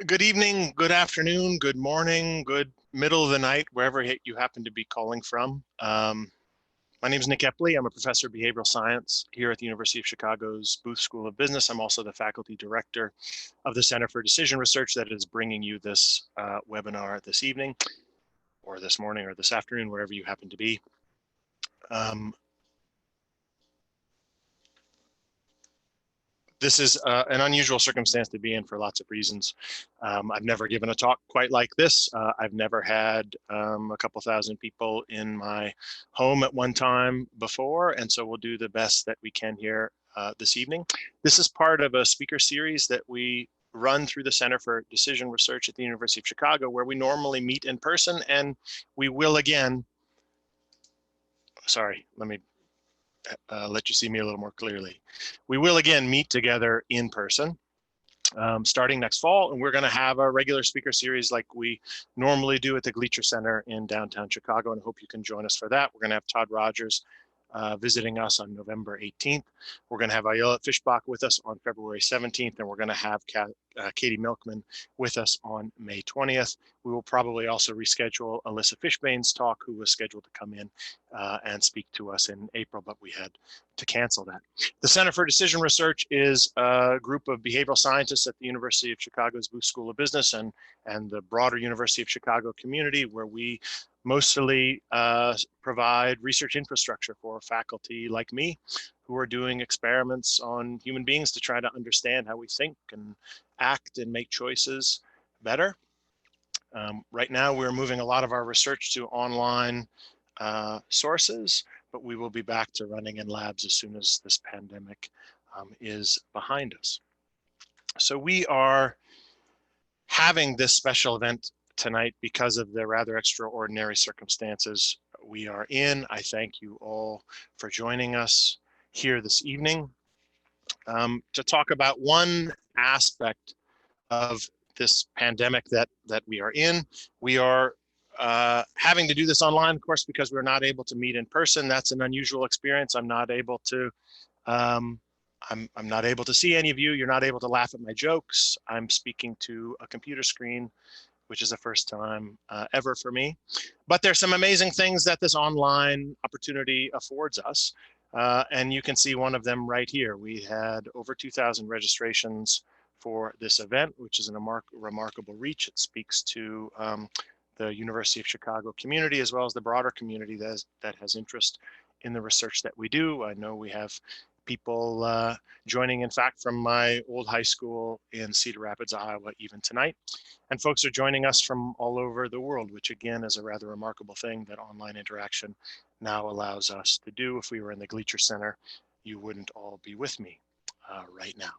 Good evening, good afternoon, good morning, good middle of the night, wherever you happen to be calling from. My name is Nick Epley. I'm a professor of behavioral science here at the University of Chicago's Booth School of Business. I'm also the faculty director of the Center for Decision Research that is bringing you this webinar this evening, or this morning, or this afternoon, wherever you happen to be. This is an unusual circumstance to be in for lots of reasons. I've never given a talk quite like this. I've never had a couple thousand people in my home at one time before, and so we'll do the best that we can here this evening. This is part of a speaker series that we run through the Center for Decision Research at the University of Chicago, where we normally meet in person, and we will again, sorry, let me let you see me a little more clearly. We will again meet together in person starting next fall, and we're going to have a regular speaker series like we normally do at the Gleacher Center in downtown Chicago, and I hope you can join us for that. We're going to have Todd Rogers visiting us on November 18th. We're going to have Ayola Fishbach with us on February 17th, and we're going to have Katie Milkman with us on May 20th. We will probably also reschedule Alyssa Fishbane's talk, who was scheduled to come in and speak to us in April, but we had to cancel that. The Center for Decision Research is a group of behavioral scientists at the University of Chicago's Booth School of Business and the broader University of Chicago community, where we mostly provide research infrastructure for faculty like me who are doing experiments on human beings to try to understand how we think and act and make choices better. Right now, we're moving a lot of our research to online sources, but we will be back to running in labs as soon as this pandemic is behind us. So we are having this special event tonight because of the rather extraordinary circumstances we are in. I thank you all for joining us here this evening to talk about one aspect of this pandemic that we are in. We are having to do this online, of course, because we're not able to meet in person. That's an unusual experience. I'm not able to I'm not able to see any of you. You're not able to laugh at my jokes. I'm speaking to a computer screen, which is the first time ever for me. But there's some amazing things that this online opportunity affords us. And you can see one of them right here. We had over 2,000 registrations for this event, which is a remarkable reach. It speaks to the University of Chicago community, as well as the broader community that has interest in the research that we do. I know we have people joining, in fact, from my old high school in Cedar Rapids, Iowa, even tonight. And folks are joining us from all over the world, which again is a rather remarkable thing that online interaction now allows us to do. If we were in the Gleacher Center, you wouldn't all be with me right now.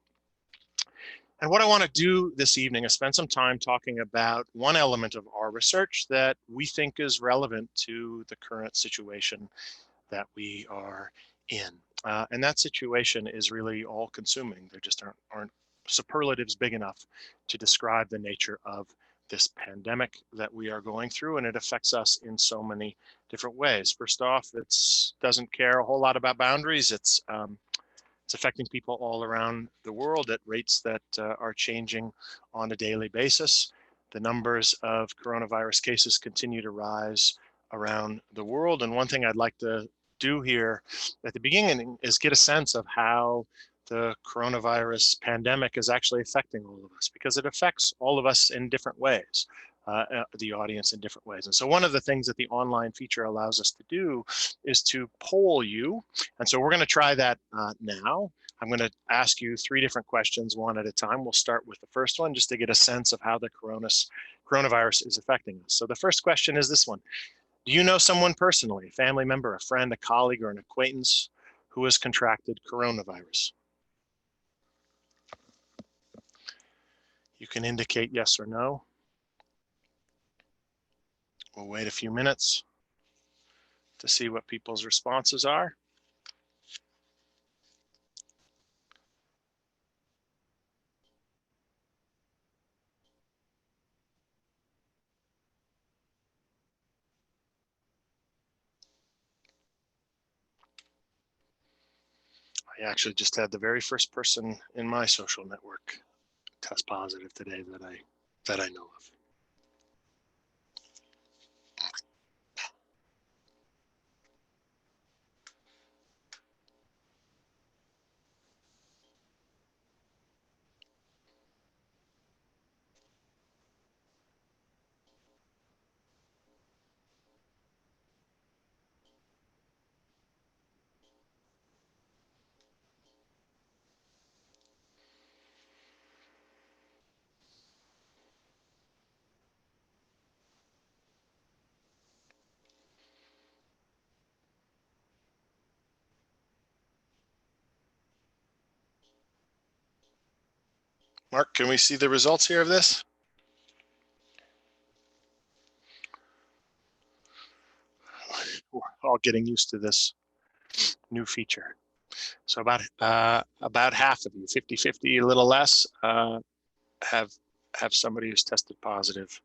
And what I want to do this evening is spend some time talking about one element of our research that we think is relevant to the current situation that we are in. And that situation is really all-consuming. There just aren't superlatives big enough to describe the nature of this pandemic that we are going through, and it affects us in so many different ways. First off, it doesn't care a whole lot about boundaries. It's affecting people all around the world at rates that are changing on a daily basis. The numbers of coronavirus cases continue to rise around the world. And one thing I'd like to do here at the beginning is get a sense of how the coronavirus pandemic is actually affecting all of us, because it affects all of us in different ways, the audience in different ways. And so one of the things that the online feature allows us to do is to poll you. And so we're going to try that now. I'm going to ask you 3 different questions, one at a time. We'll start with the first one just to get a sense of how the coronavirus is affecting us. So the first question is this one. Do you know someone personally, a family member, a friend, a colleague, or an acquaintance who has contracted coronavirus? You can indicate yes or no. We'll wait a few minutes to see what people's responses are. I actually just had the very first person in my social network test positive today that I that I know of. Mark, can we see the results here of this? We're all getting used to this new feature. So about half of you, 50-50, a little less, have somebody who's tested positive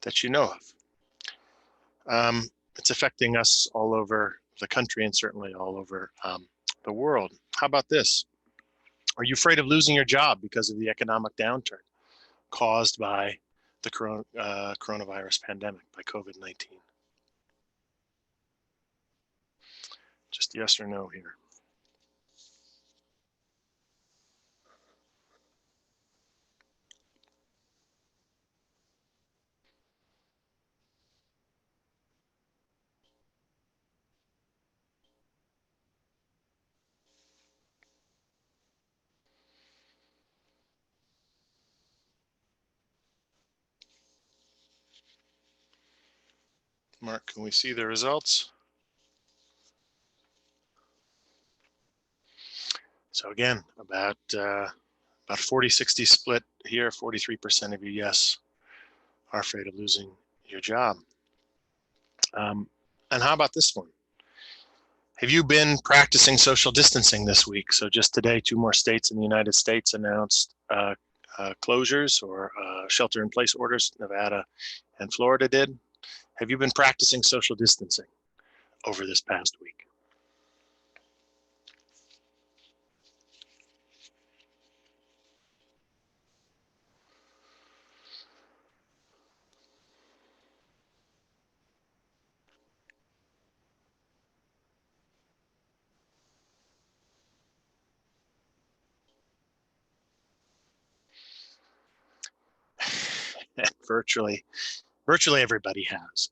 that you know of. It's affecting us all over the country and certainly all over the world. How about this? Are you afraid of losing your job because of the economic downturn caused by the coronavirus pandemic, by COVID-19? Just yes or no here. Mark, can we see the results? So again, about 40-60 split here, 43% of you, yes, are afraid of losing your job. And how about this one? Have you been practicing social distancing this week? So just today, 2 more states in the United States announced closures or shelter-in-place orders. Nevada and Florida did. Have you been practicing social distancing over this past week? Virtually everybody has.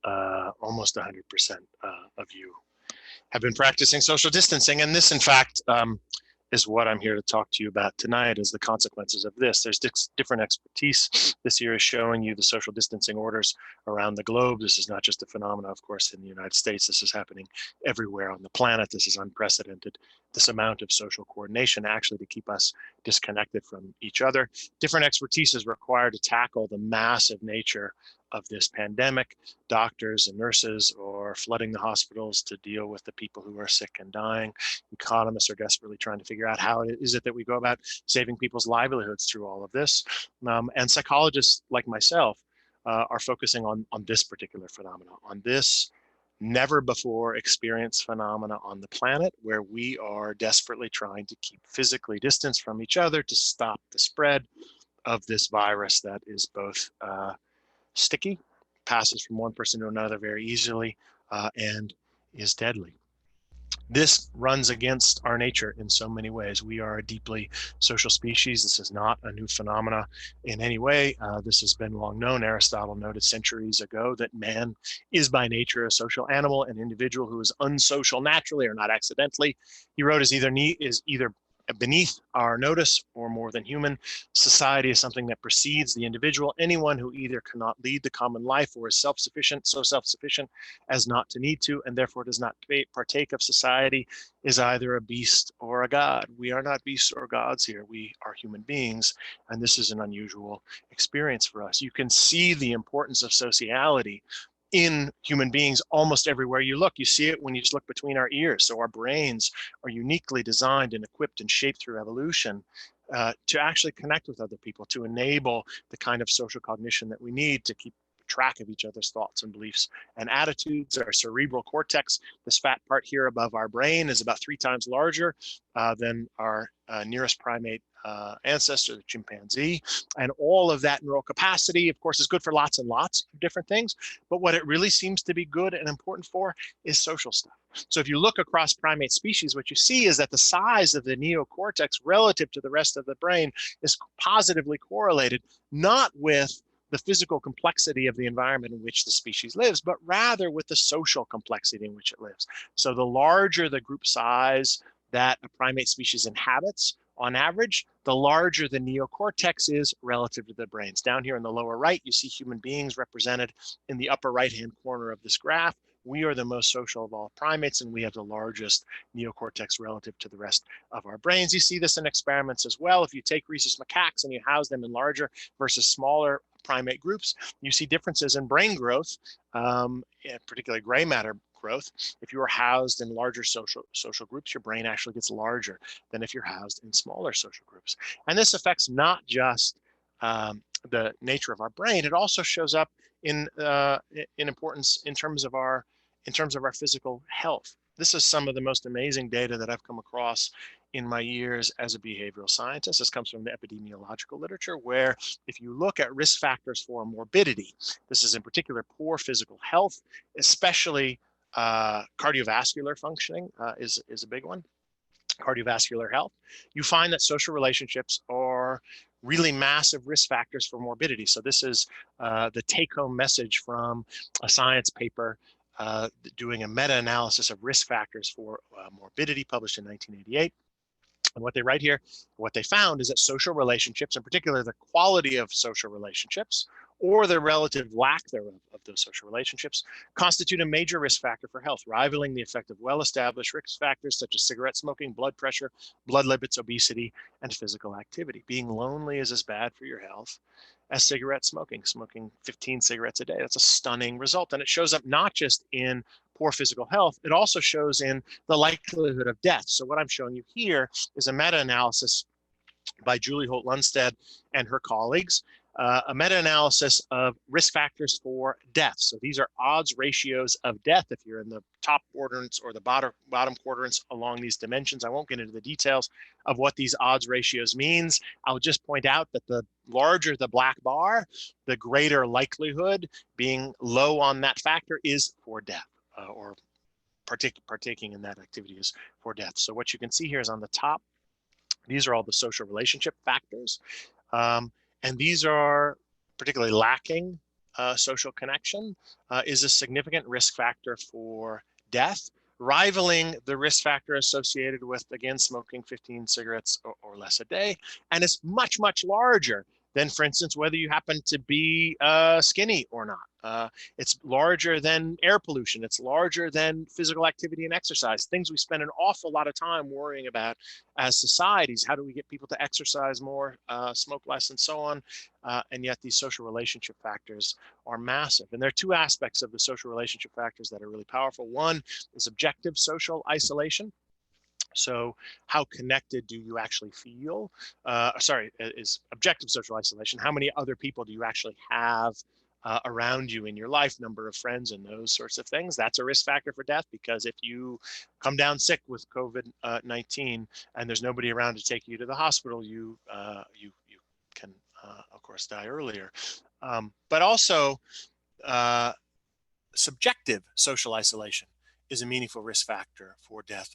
Almost 100% of you have been practicing social distancing. And this, in fact, is what I'm here to talk to you about tonight, is the consequences of this. There's different expertise. This year is showing you the social distancing orders around the globe. This is not just a phenomenon, of course, in the United States. This is happening everywhere on the planet. This is unprecedented, this amount of social coordination actually to keep us disconnected from each other. Different expertise is required to tackle the massive nature of this pandemic. Doctors and nurses are flooding the hospitals to deal with the people who are sick and dying. Economists are desperately trying to figure out how it is that we go about saving people's livelihoods through all of this. And psychologists like myself are focusing on this particular phenomenon, on this never before experienced phenomena on the planet, where we are desperately trying to keep physically distanced from each other to stop the spread of this virus that is both sticky, passes from one person to another very easily, and is deadly. This runs against our nature in so many ways. We are a deeply social species. This is not a new phenomena in any way. This has been long known. Aristotle noted centuries ago that man is by nature a social animal, an individual who is unsocial naturally or not accidentally. He wrote is either beneath our notice or more than human. Society is something that precedes the individual. Anyone who either cannot lead the common life or is self-sufficient, so self-sufficient as not to need to, and therefore does not partake of society, is either a beast or a god. We are not beasts or gods here. We are human beings, and this is an unusual experience for us. You can see the importance of sociality in human beings almost everywhere you look. You see it when you just look between our ears. So our brains are uniquely designed and equipped and shaped through evolution to actually connect with other people, to enable the kind of social cognition that we need to keep track of each other's thoughts and beliefs and attitudes. Our cerebral cortex, this fat part here above our brain, is about 3 times larger than our nearest primate ancestor, the chimpanzee, and all of that neural capacity, of course, is good for lots and lots of different things. But what it really seems to be good and important for is social stuff. So if you look across primate species, what you see is that the size of the neocortex relative to the rest of the brain is positively correlated, not with the physical complexity of the environment in which the species lives, but rather with the social complexity in which it lives. So the larger the group size that a primate species inhabits, on average, the larger the neocortex is relative to the brains. Down here in the lower right, you see human beings represented in the upper right-hand corner of this graph. We are the most social of all primates, and we have the largest neocortex relative to the rest of our brains. You see this in experiments as well. If you take rhesus macaques and you house them in larger versus smaller primate groups, you see differences in brain growth, particularly gray matter growth. If you are housed in larger social groups, your brain actually gets larger than if you're housed in smaller social groups. And this affects not just the nature of our brain; it also shows up in importance in terms of our physical health. This is some of the most amazing data that I've come across in my years as a behavioral scientist. This comes from the epidemiological literature, where if you look at risk factors for morbidity, this is in particular poor physical health, especially cardiovascular functioning is a big one. Cardiovascular health, you find that social relationships are really massive risk factors for morbidity. So this is the take-home message from a science paper doing a meta-analysis of risk factors for morbidity, published in 1988. And what they write here, what they found is that social relationships, in particular the quality of social relationships, or the relative lack thereof of those social relationships, constitute a major risk factor for health, rivaling the effect of well-established risk factors such as cigarette smoking, blood pressure, blood lipids, obesity, and physical activity. Being lonely is as bad for your health as cigarette smoking, 15 cigarettes a day. That's a stunning result. And it shows up not just in poor physical health, it also shows in the likelihood of death. So what I'm showing you here is a meta-analysis by Julie Holt-Lunstad and her colleagues, a meta-analysis of risk factors for death. So these are odds ratios of death if you're in the top quadrants or the bottom quadrants along these dimensions. I won't get into the details of what these odds ratios means. I'll just point out that the larger the black bar, the greater likelihood being low on that factor is for death, or partaking in that activity is for death. So what you can see here is on the top, these are all the social relationship factors. And these are particularly lacking social connection is a significant risk factor for death, rivaling the risk factor associated with, again, smoking 15 cigarettes or less a day. And it's much, much larger than, for instance, whether you happen to be skinny or not. It's larger than air pollution. It's larger than physical activity and exercise, things we spend an awful lot of time worrying about as societies. How do we get people to exercise more, smoke less, and so on? And yet these social relationship factors are massive. And there are two aspects of the social relationship factors that are really powerful. One is objective social isolation. So how connected do you actually feel? Is objective social isolation. How many other people do you actually have around you in your life, number of friends and those sorts of things? That's a risk factor for death, because if you come down sick with COVID-19 and there's nobody around to take you to the hospital, you can, of course, die earlier. But also subjective social isolation is a meaningful risk factor for death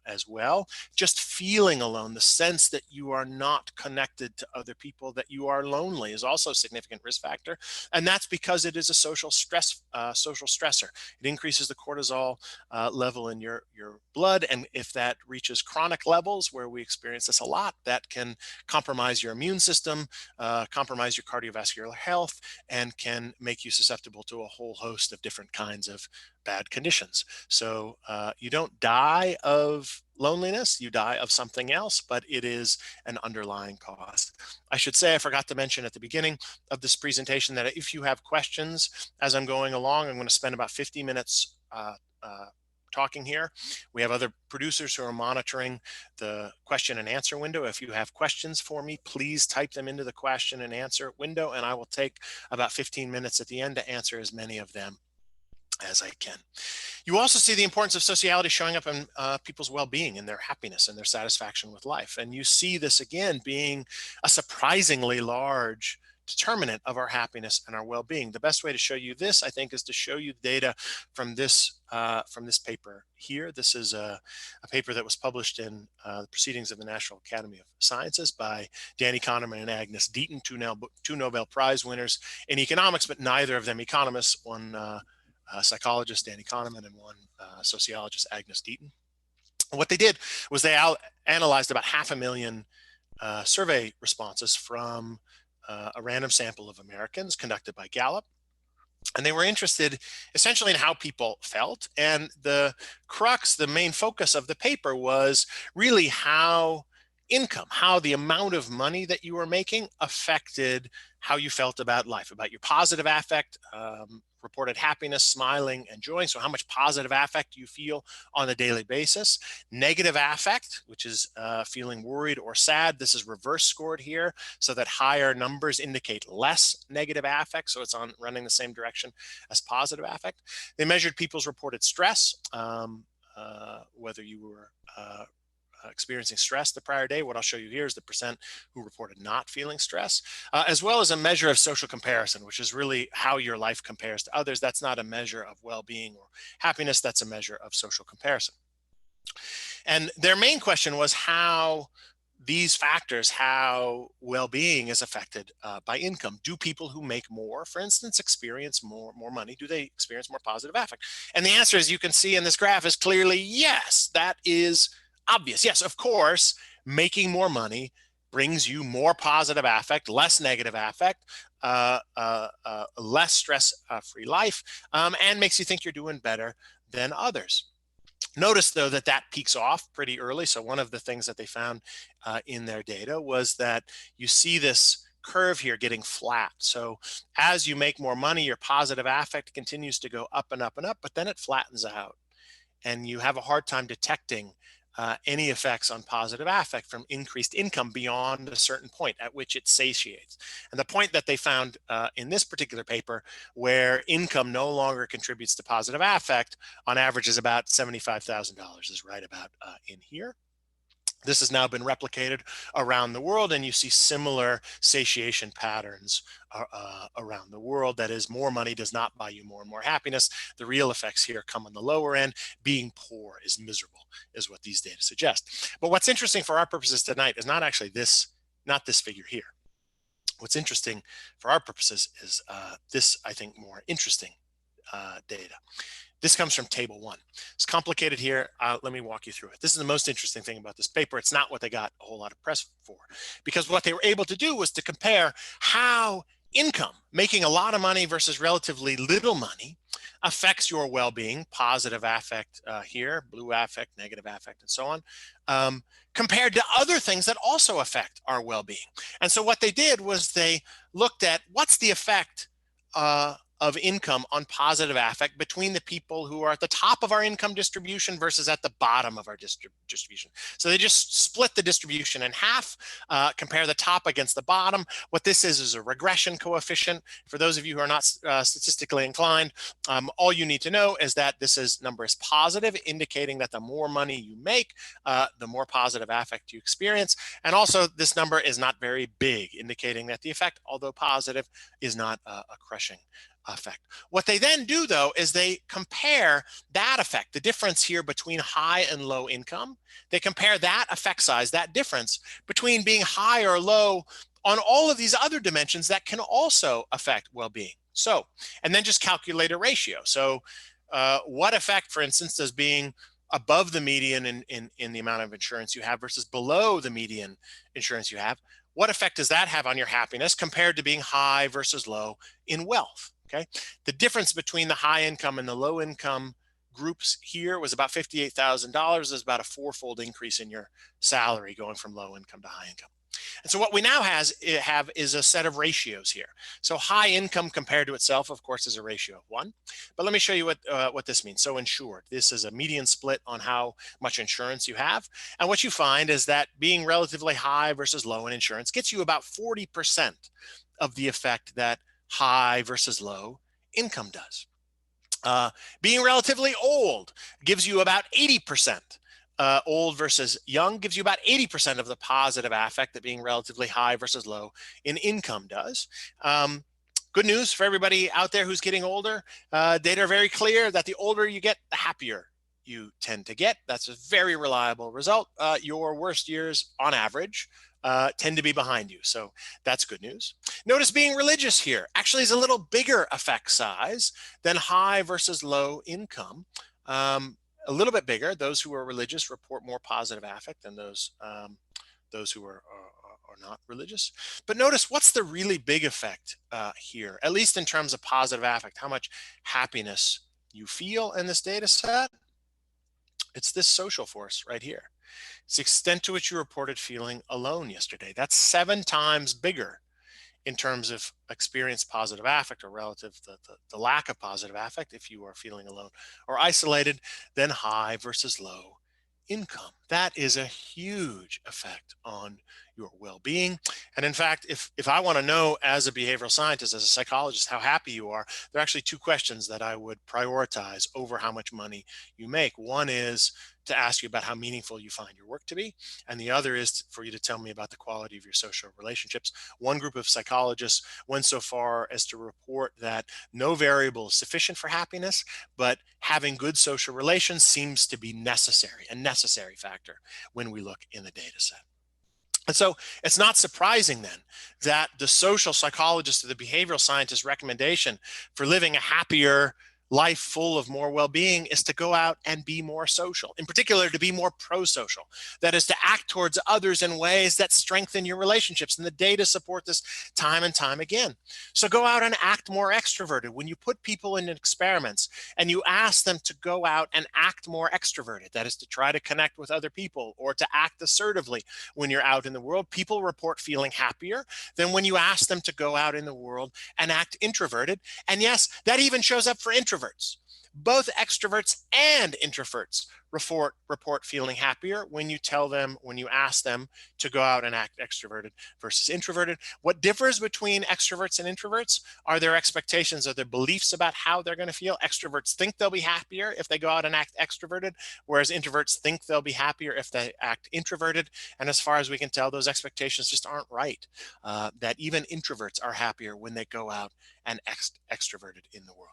as well. Just feeling alone, the sense that you are not connected to other people, that you are lonely, is also a significant risk factor. And that's because it is a social stressor. It increases the cortisol level in your blood. And if that reaches chronic levels, where we experience this a lot, that can compromise your immune system, compromise your cardiovascular health, and can make you susceptible to a whole host of different kinds of bad conditions. So you don't die of loneliness, you die of something else, but it is an underlying cause. I should say, I forgot to mention at the beginning of this presentation that if you have questions as I'm going along, I'm going to spend about 50 minutes talking here. We have other producers who are monitoring the question and answer window. If you have questions for me, please type them into the question and answer window, and I will take about 15 minutes at the end to answer as many of them as I can. You also see the importance of sociality showing up in people's well-being and their happiness and their satisfaction with life. And you see this again being a surprisingly large determinant of our happiness and our well-being. The best way to show you this, I think, is to show you data from this paper here. This is a paper that was published in the Proceedings of the National Academy of Sciences by Danny Kahneman and Agnes Deaton, two Nobel Prize winners in economics, but neither of them economists. One psychologist, Danny Kahneman, and one sociologist, Agnes Deaton. What they did was they analyzed about 500,000 survey responses from a random sample of Americans conducted by Gallup. And they were interested essentially in how people felt. And the crux, the main focus of the paper was really how income, how the amount of money that you were making affected how you felt about life, about your positive affect, reported happiness, smiling, enjoying. So how much positive affect you feel on a daily basis. Negative affect, which is feeling worried or sad. This is reverse scored here, so that higher numbers indicate less negative affect. So it's on running the same direction as positive affect. They measured people's reported stress, whether you were experiencing stress the prior day. What I'll show you here is the percent who reported not feeling stress, as well as a measure of social comparison, which is really how your life compares to others. That's not a measure of well-being or happiness. That's a measure of social comparison. And their main question was how these factors, how well-being is affected by income. Do people who make more, for instance, experience more money? Do they experience more positive affect? And the answer, as you can see in this graph, is clearly yes. That is obvious. Yes, of course, making more money brings you more positive affect, less negative affect, less stress-free life, and makes you think you're doing better than others. Notice, though, that that peaks off pretty early. So one of the things that they found in their data was that you see this curve here getting flat. So as you make more money, your positive affect continues to go up and up and up, but then it flattens out. And you have a hard time detecting any effects on positive affect from increased income beyond a certain point at which it satiates. And the point that they found in this particular paper, where income no longer contributes to positive affect, on average is about $75,000, is right about in here. This has now been replicated around the world, and you see similar satiation patterns around the world. That is, more money does not buy you more and more happiness. The real effects here come on the lower end. Being poor is miserable, is what these data suggest. But what's interesting for our purposes tonight is not actually this, not this figure here. What's interesting for our purposes is this, I think, more interesting data. This comes from table 1. It's complicated here. Let me walk you through it. This is the most interesting thing about this paper. It's not what they got a whole lot of press for, because what they were able to do was to compare how income, making a lot of money versus relatively little money, affects your well-being, positive affect here, blue affect, negative affect, and so on, compared to other things that also affect our well-being. And so what they did was they looked at what's the effect of income on positive affect between the people who are at the top of our income distribution versus at the bottom of our distribution. So they just split the distribution in half, compare the top against the bottom. What this is a regression coefficient. For those of you who are not statistically inclined, all you need to know is that this number is positive, indicating that the more money you make, the more positive affect you experience. And also this number is not very big, indicating that the effect, although positive, is not a crushing effect. What they then do, though, is they compare that effect, the difference here between high and low income. They compare that effect size, that difference between being high or low on all of these other dimensions that can also affect well-being. So, and then just calculate a ratio. So what effect, for instance, does being above the median in the amount of insurance you have versus below the median insurance you have, what effect does that have on your happiness compared to being high versus low in wealth? Okay, the difference between the high income and the low income groups here was about $58,000. There's about a 4-fold increase in your salary going from low income to high income. And so what we now have is a set of ratios here. So high income compared to itself, of course, is a ratio of 1. But let me show you what this means. So insured, this is a median split on how much insurance you have. And what you find is that being relatively high versus low in insurance gets you about 40% of the effect that high versus low income does. Being relatively old gives you about 80%. Old versus young gives you about 80% of the positive affect that being relatively high versus low in income does. Good news for everybody out there who's getting older. Data are very clear that the older you get, the happier you tend to get. That's a very reliable result. Your worst years on average tend to be behind you. So that's good news. Notice being religious here actually is a little bigger effect size than high versus low income. A little bit bigger. Those who are religious report more positive affect than those who are not religious. But notice what's the really big effect here, at least in terms of positive affect, how much happiness you feel in this data set. It's this social force right here. It's the extent to which you reported feeling alone yesterday. That's 7 times bigger in terms of experienced positive affect or relative the lack of positive affect if you are feeling alone or isolated than high versus low income. That is a huge effect on your well-being. And in fact, if I want to know as a behavioral scientist, as a psychologist, how happy you are, there are actually 2 questions that I would prioritize over how much money you make. One is to ask you about how meaningful you find your work to be. And the other is for you to tell me about the quality of your social relationships. One group of psychologists went so far as to report that no variable is sufficient for happiness, but having good social relations seems to be necessary, a necessary factor when we look in the data set. And so it's not surprising then that the social psychologist or the behavioral scientist recommendation for living a happier life full of more well-being is to go out and be more social, in particular to be more pro-social. That is to act towards others in ways that strengthen your relationships. And the data support this time and time again. So go out and act more extroverted. When you put people in experiments and you ask them to go out and act more extroverted, that is to try to connect with other people or to act assertively when you're out in the world, people report feeling happier than when you ask them to go out in the world and act introverted. And yes, that even shows up for introverts. Both extroverts and introverts report feeling happier when you ask them to go out and act extroverted versus introverted. What differs between extroverts and introverts are their expectations or their beliefs about how they're going to feel. Extroverts think they'll be happier if they go out and act extroverted, whereas introverts think they'll be happier if they act introverted. And as far as we can tell, those expectations just aren't right. That even introverts are happier when they go out and extroverted in the world.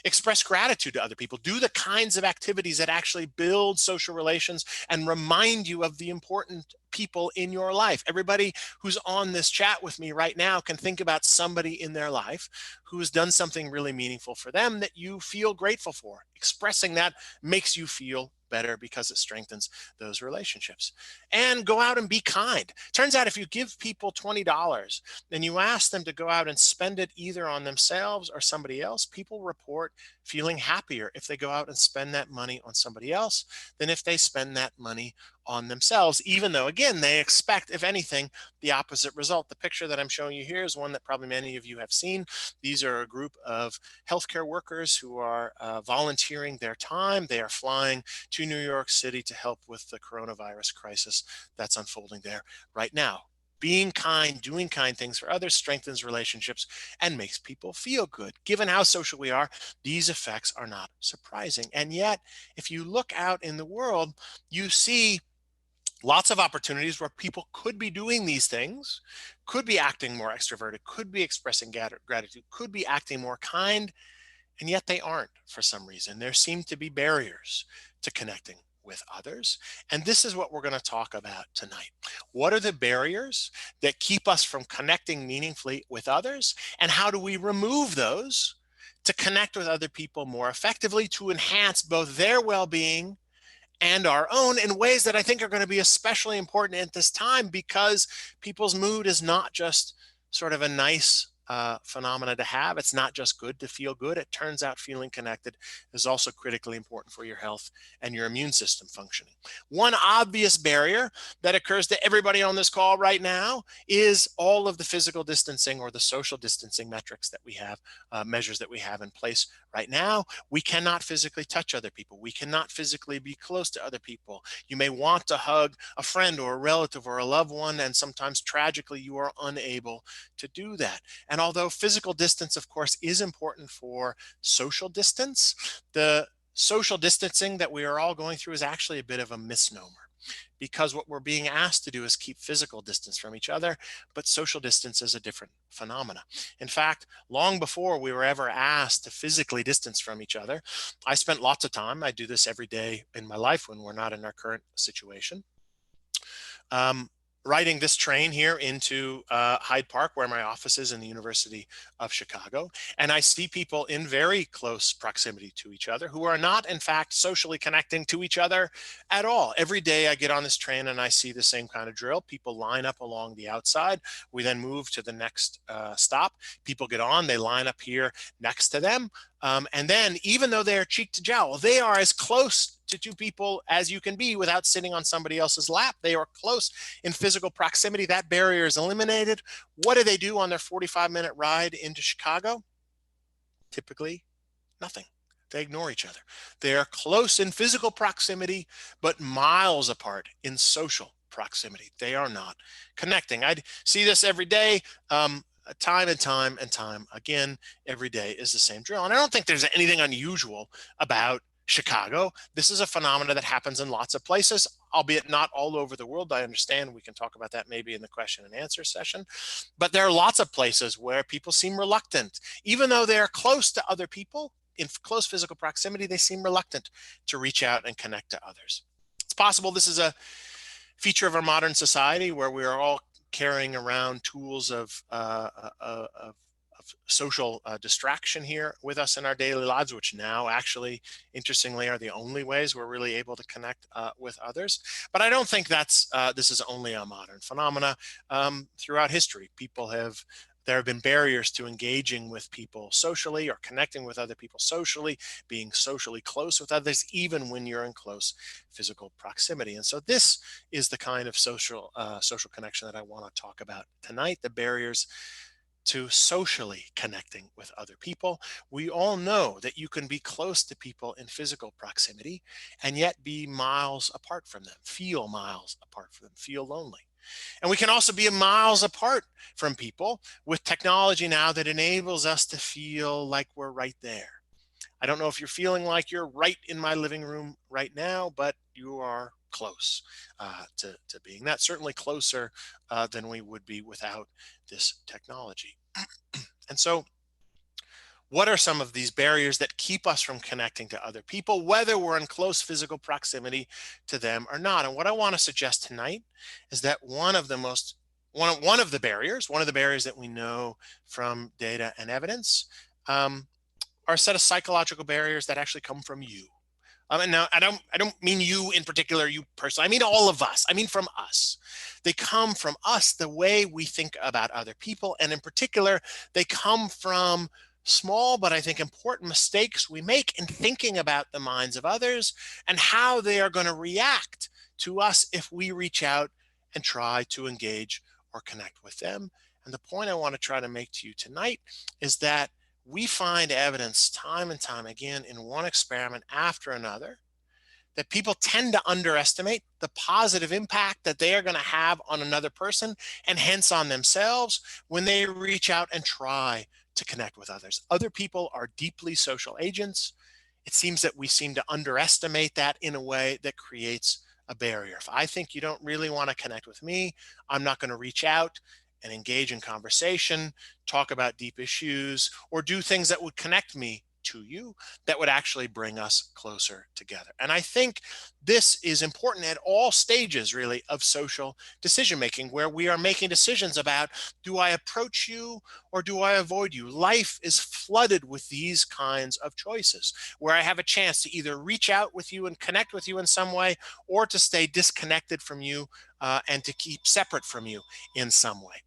Express gratitude to other people. Do the kinds of activities that actually build social relations and remind you of the important people in your life. Everybody who's on this chat with me right now can think about somebody in their life who has done something really meaningful for them that you feel grateful for. Expressing that makes you feel better because it strengthens those relationships. And go out and be kind. Turns out if you give people $20 and you ask them to go out and spend it either on themselves or somebody else, people report feeling happier if they go out and spend that money on somebody else than if they spend that money on themselves, even though, again, they expect, if anything, the opposite result. The picture that I'm showing you here is one that probably many of you have seen. These are a group of healthcare workers who are volunteering their time. They are flying to New York City to help with the coronavirus crisis that's unfolding there right now. Being kind, doing kind things for others strengthens relationships and makes people feel good. Given how social we are, these effects are not surprising. And yet, if you look out in the world, you see lots of opportunities where people could be doing these things, could be acting more extroverted, could be expressing gratitude, could be acting more kind, and yet they aren't for some reason. There seem to be barriers to connecting with others. And this is what we're going to talk about tonight. What are the barriers that keep us from connecting meaningfully with others? And how do we remove those to connect with other people more effectively to enhance both their well-being and our own in ways that I think are going to be especially important at this time, because people's mood is not just sort of a nice phenomena to have. It's not just good to feel good. It turns out feeling connected is also critically important for your health and your immune system functioning. One obvious barrier that occurs to everybody on this call right now is all of the physical distancing or the social distancing metrics that we have, measures that we have in place right now. We cannot physically touch other people. We cannot physically be close to other people. You may want to hug a friend or a relative or a loved one, and sometimes tragically you are unable to do that. And And although physical distance, of course, is important for social distance, the social distancing that we are all going through is actually a bit of a misnomer, because what we're being asked to do is keep physical distance from each other, but social distance is a different phenomena. In fact, long before we were ever asked to physically distance from each other, I spent lots of time, I do this every day in my life when we're not in our current situation, um, riding this train here into Hyde Park, where my office is in the University of Chicago. And I see people in very close proximity to each other who are not, in fact, socially connecting to each other at all. Every day I get on this train and I see the same kind of drill. People line up along the outside. We then move to the next stop. People get on, they line up here next to them. And then, even though they are cheek to jowl, they are as close to two people as you can be without sitting on somebody else's lap. They are close in physical proximity. That barrier is eliminated. What do they do on their 45-minute ride into Chicago? Typically, nothing. They ignore each other. They are close in physical proximity, but miles apart in social proximity. They are not connecting. I see this every day. Time and time and time again, every day is the same drill. And I don't think there's anything unusual about Chicago. This is a phenomena that happens in lots of places, albeit not all over the world. I understand we can talk about that maybe in the question and answer session, but there are lots of places where people seem reluctant, even though they're close to other people in close physical proximity, they seem reluctant to reach out and connect to others. It's possible this is a feature of our modern society where we are all carrying around tools of social distraction here with us in our daily lives, which now actually, interestingly, are the only ways we're really able to connect with others. But I don't think that's this is only a modern phenomena. Throughout history, there have been barriers to engaging with people socially or connecting with other people socially, being socially close with others, even when you're in close physical proximity. And so this is the kind of social connection that I want to talk about tonight, the barriers to socially connecting with other people. We all know that you can be close to people in physical proximity and yet be miles apart from them, feel miles apart from them, feel lonely. And we can also be miles apart from people with technology now that enables us to feel like we're right there. I don't know if you're feeling like you're right in my living room right now, but you are close to being that, certainly closer than we would be without this technology. And so, what are some of these barriers that keep us from connecting to other people, whether we're in close physical proximity to them or not? And what I want to suggest tonight is that one of the barriers that we know from data and evidence are a set of psychological barriers that actually come from you. And now I don't mean you in particular, you personally. I mean all of us. I mean from us. They come from us, the way we think about other people, and in particular, they come from small but I think important mistakes we make in thinking about the minds of others and how they are going to react to us if we reach out and try to engage or connect with them. And the point I want to try to make to you tonight is that we find evidence time and time again in one experiment after another that people tend to underestimate the positive impact that they are going to have on another person and hence on themselves when they reach out and try to connect with others. Other people are deeply social agents. It seems that we seem to underestimate that in a way that creates a barrier. If I think you don't really want to connect with me, I'm not going to reach out and engage in conversation, talk about deep issues, or do things that would connect me to you that would actually bring us closer together. And I think this is important at all stages, really, of social decision making, where we are making decisions about, do I approach you or do I avoid you? Life is flooded with these kinds of choices, where I have a chance to either reach out with you and connect with you in some way, or to stay disconnected from you and to keep separate from you in some way.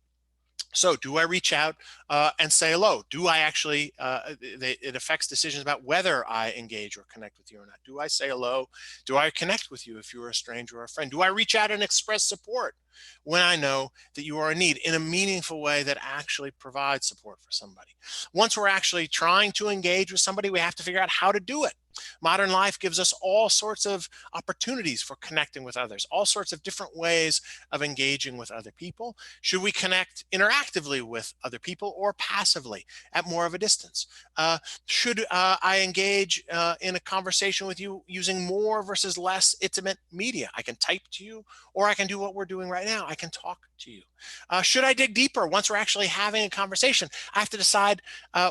So do I reach out and say hello? Do I actually, it affects decisions about whether I engage or connect with you or not. Do I say hello? Do I connect with you if you're a stranger or a friend? Do I reach out and express support when I know that you are in need in a meaningful way that actually provides support for somebody? Once we're actually trying to engage with somebody, we have to figure out how to do it. Modern life gives us all sorts of opportunities for connecting with others, all sorts of different ways of engaging with other people. Should we connect interactively with other people or passively at more of a distance? Should I engage in a conversation with you using more versus less intimate media? I can type to you, or I can do what we're doing right now. I can talk to you. Should I dig deeper once we're actually having a conversation? I have to decide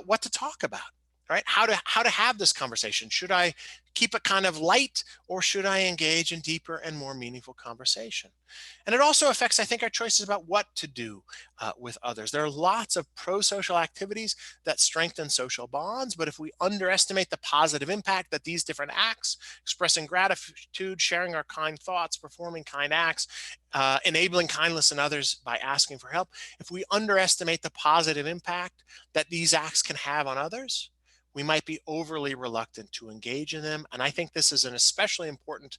what to talk about, right? How to have this conversation. Should I keep it kind of light, or should I engage in deeper and more meaningful conversation? And it also affects, I think, our choices about what to do with others. There are lots of pro-social activities that strengthen social bonds, but if we underestimate the positive impact that these different acts, expressing gratitude, sharing our kind thoughts, performing kind acts, enabling kindness in others by asking for help, if we underestimate the positive impact that these acts can have on others, we might be overly reluctant to engage in them. And I think this is an especially important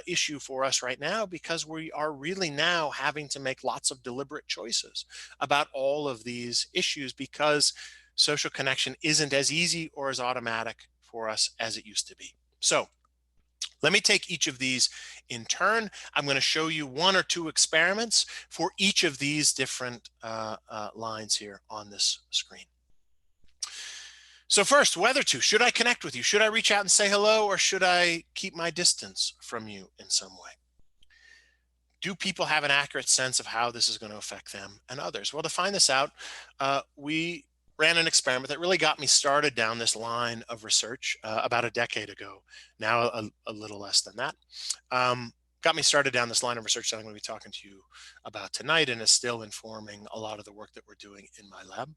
issue for us right now, because we are really now having to make lots of deliberate choices about all of these issues, because social connection isn't as easy or as automatic for us as it used to be. So let me take each of these in turn. I'm going to show you one or two experiments for each of these different lines here on this screen. So first, whether to, should I connect with you? Should I reach out and say hello, or should I keep my distance from you in some way? Do people have an accurate sense of how this is going to affect them and others? Well, to find this out, we ran an experiment that really got me started down this line of research about a decade ago, now a little less than that. Got me started down this line of research that I'm going to be talking to you about tonight, and is still informing a lot of the work that we're doing in my lab.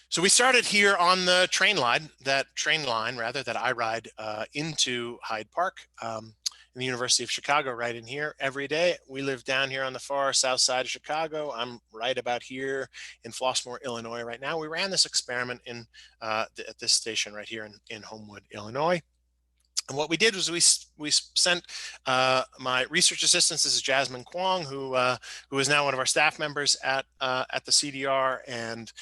So we started here on the train line that I ride into Hyde Park in the University of Chicago, right in here every day. We live down here on the far south side of Chicago. I'm right about here in Flossmoor, Illinois right now. We ran this experiment at this station right here in Homewood, Illinois. And what we did was we sent my research assistant, this is Jasmine Kwong, who is now one of our staff members at the CDR and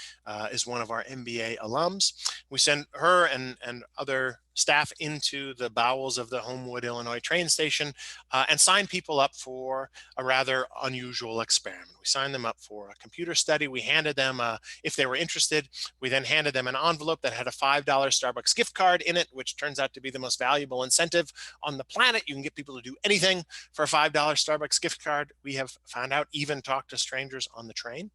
is one of our MBA alums. We sent her and other staff into the bowels of the Homewood, Illinois train station and signed people up for a rather unusual experiment. We signed them up for a computer study. We handed them, if they were interested, we then handed them an envelope that had a $5 Starbucks gift card in it, which turns out to be the most valuable incentive on the planet. You can get people to do anything for a $5 Starbucks gift card. We have found out, even talk to strangers on the train.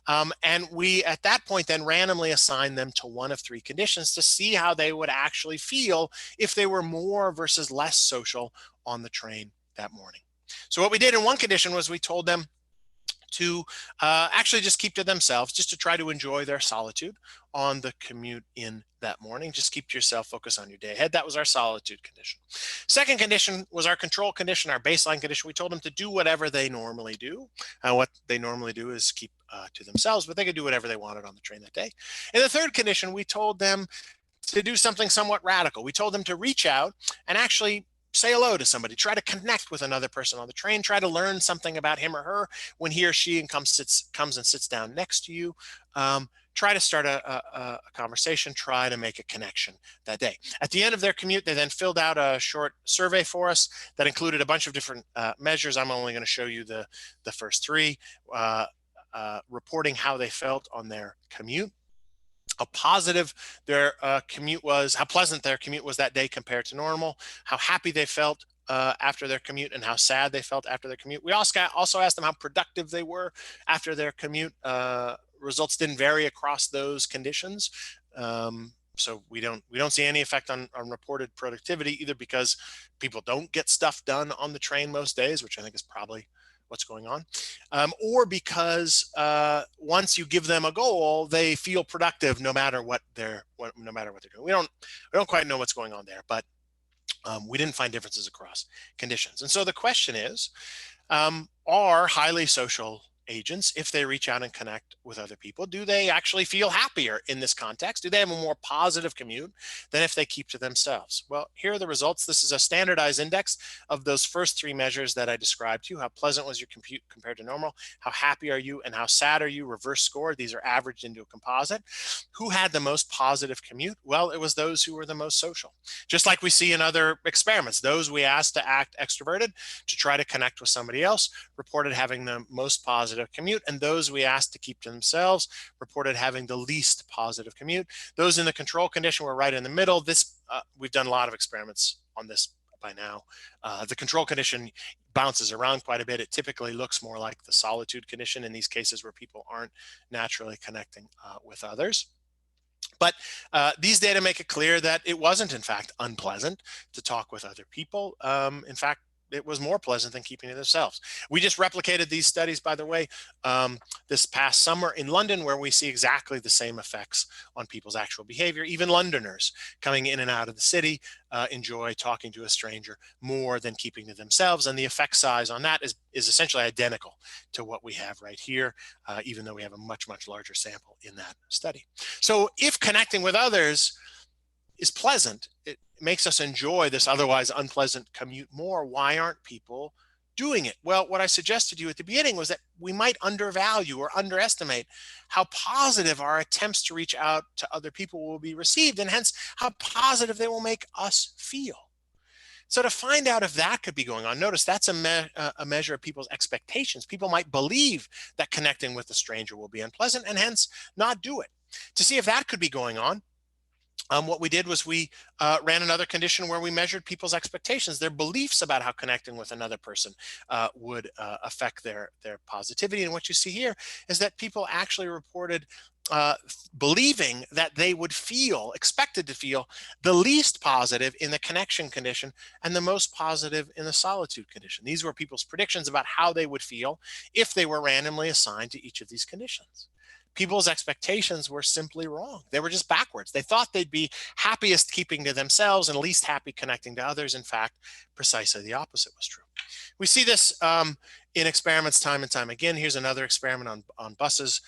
And we, at that point, then randomly assigned them to one of three conditions to see how they would actually feel if they were more versus less social on the train that morning. So what we did in one condition was we told them to actually just keep to themselves, just to try to enjoy their solitude on the commute in that morning. Just keep yourself, focus on your day ahead. That was our solitude condition. Second condition was our control condition, our baseline condition. We told them to do whatever they normally do. What they normally do is keep to themselves, but they could do whatever they wanted on the train that day. In the third condition, we told them to do something somewhat radical. We told them to reach out and actually say hello to somebody, try to connect with another person on the train, try to learn something about him or her when he or she comes and sits down next to you. Try to start a conversation, try to make a connection that day. At the end of their commute, they then filled out a short survey for us that included a bunch of different measures. I'm only going to show you the first three, reporting how they felt on their commute, how positive their commute was, how pleasant their commute was that day compared to normal, how happy they felt after their commute, and how sad they felt after their commute. We also asked them how productive they were after their commute. Results didn't vary across those conditions. So we don't see any effect on reported productivity, either because people don't get stuff done on the train most days, which I think is probably what's going on, or because once you give them a goal, they feel productive no matter what they're doing. We don't quite know what's going on there, but we didn't find differences across conditions. And so the question is, are highly social agents, if they reach out and connect with other people, do they actually feel happier in this context? Do they have a more positive commute than if they keep to themselves? Well, here are the results. This is a standardized index of those first three measures that I described to you. How pleasant was your commute compared to normal? How happy are you? And how sad are you? Reverse score. These are averaged into a composite. Who had the most positive commute? Well, it was those who were the most social. Just like we see in other experiments, those we asked to act extroverted to try to connect with somebody else reported having the most positive commute, and those we asked to keep to themselves reported having the least positive commute. Those in the control condition were right in the middle. We've done a lot of experiments on this by now. The control condition bounces around quite a bit. It typically looks more like the solitude condition in these cases where people aren't naturally connecting with others. But these data make it clear that it wasn't, in fact, unpleasant to talk with other people. In fact, it was more pleasant than keeping to themselves. We just replicated these studies, by the way, this past summer in London, where we see exactly the same effects on people's actual behavior. Even Londoners coming in and out of the city enjoy talking to a stranger more than keeping to themselves. And the effect size on that is essentially identical to what we have right here, even though we have a much, much larger sample in that study. So if connecting with others is pleasant, it makes us enjoy this otherwise unpleasant commute more. Why aren't people doing it? Well, what I suggested to you at the beginning was that we might undervalue or underestimate how positive our attempts to reach out to other people will be received, and hence how positive they will make us feel. So to find out if that could be going on, notice that's a measure of people's expectations. People might believe that connecting with a stranger will be unpleasant and hence not do it. To see if that could be going on, what we did was we ran another condition where we measured people's expectations, their beliefs about how connecting with another person would affect their positivity. And what you see here is that people actually reported believing that they would feel, expected to feel, the least positive in the connection condition and the most positive in the solitude condition. These were people's predictions about how they would feel if they were randomly assigned to each of these conditions. People's expectations were simply wrong. They were just backwards. They thought they'd be happiest keeping to themselves and least happy connecting to others. In fact, precisely the opposite was true. We see this in experiments time and time again. Here's another experiment on buses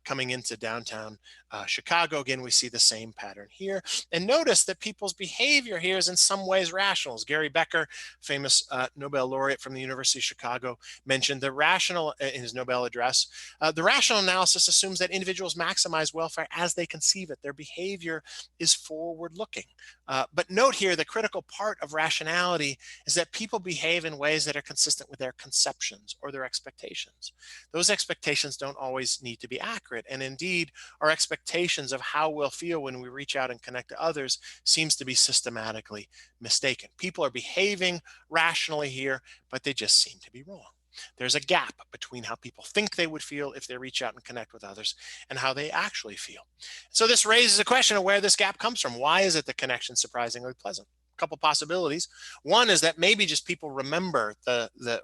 coming into downtown Chicago. Again, we see the same pattern here. And notice that people's behavior here is in some ways rational. As Gary Becker, famous Nobel laureate from the University of Chicago, mentioned the rational in his Nobel address. The rational analysis assumes that individuals maximize welfare as they conceive it. Their behavior is forward-looking. But note here, the critical part of rationality is that people behave in ways that are consistent with their conceptions or their expectations. Those expectations don't always need to be accurate. And indeed, our expectations of how we'll feel when we reach out and connect to others seems to be systematically mistaken. People are behaving rationally here, but they just seem to be wrong. There's a gap between how people think they would feel if they reach out and connect with others and how they actually feel. So this raises a question of where this gap comes from. Why is it the connection surprisingly pleasant? A couple possibilities. One is that maybe just people remember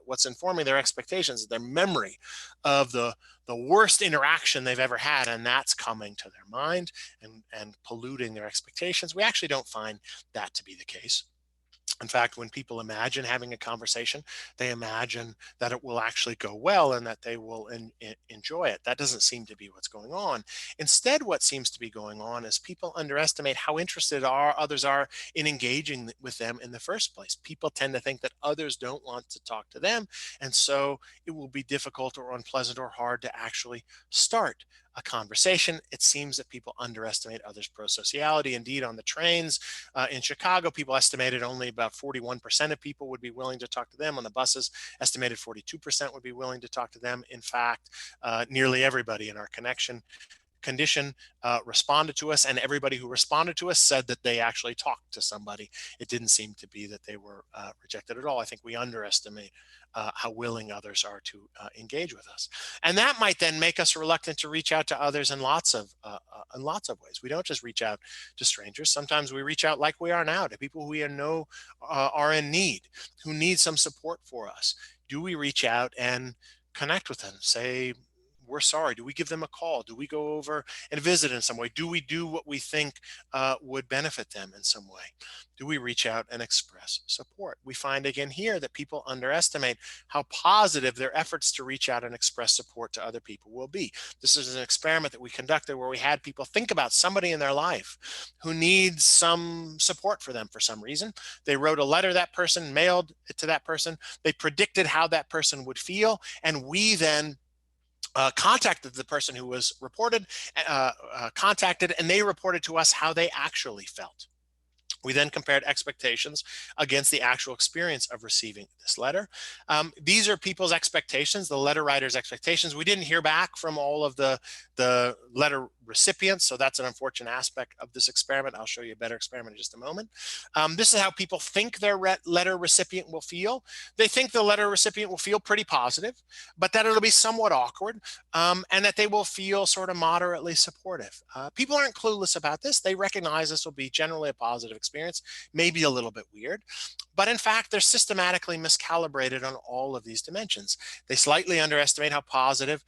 what's informing their expectations, their memory of the worst interaction they've ever had, and that's coming to their mind and polluting their expectations. We actually don't find that to be the case. In fact, when people imagine having a conversation, they imagine that it will actually go well and that they will enjoy it. That doesn't seem to be what's going on. Instead, what seems to be going on is people underestimate how interested others are in engaging with them in the first place. People tend to think that others don't want to talk to them, and so it will be difficult or unpleasant or hard to actually start a conversation. It seems that people underestimate others' prosociality. Indeed, on the trains in Chicago, people estimated only about 41% of people would be willing to talk to them. On the buses, estimated 42% would be willing to talk to them. In fact, nearly everybody in our connection condition responded to us, and everybody who responded to us said that they actually talked to somebody. It didn't seem to be that they were rejected at all. I think we underestimate how willing others are to engage with us, and that might then make us reluctant to reach out to others in lots of ways. We don't just reach out to strangers. Sometimes we reach out, like we are now, to people who we know are in need, who need some support for us. Do we reach out and connect with them? Say we're sorry? Do we give them a call? Do we go over and visit in some way? Do we do what we think would benefit them in some way? Do we reach out and express support? We find again here that people underestimate how positive their efforts to reach out and express support to other people will be. This is an experiment that we conducted where we had people think about somebody in their life who needs some support for them for some reason. They wrote a letter to that person, mailed it to that person. They predicted how that person would feel, and we then contacted the person who was contacted, and they reported to us how they actually felt. We then compared expectations against the actual experience of receiving this letter. These are people's expectations, the letter writer's expectations. We didn't hear back from all of the letter recipients, so that's an unfortunate aspect of this experiment. I'll show you a better experiment in just a moment. This is how people think their letter recipient will feel. They think the letter recipient will feel pretty positive, but that it'll be somewhat awkward, and that they will feel sort of moderately supportive. People aren't clueless about this. They recognize this will be generally a positive experience, maybe a little bit weird, but in fact, they're systematically miscalibrated on all of these dimensions. They slightly underestimate how positive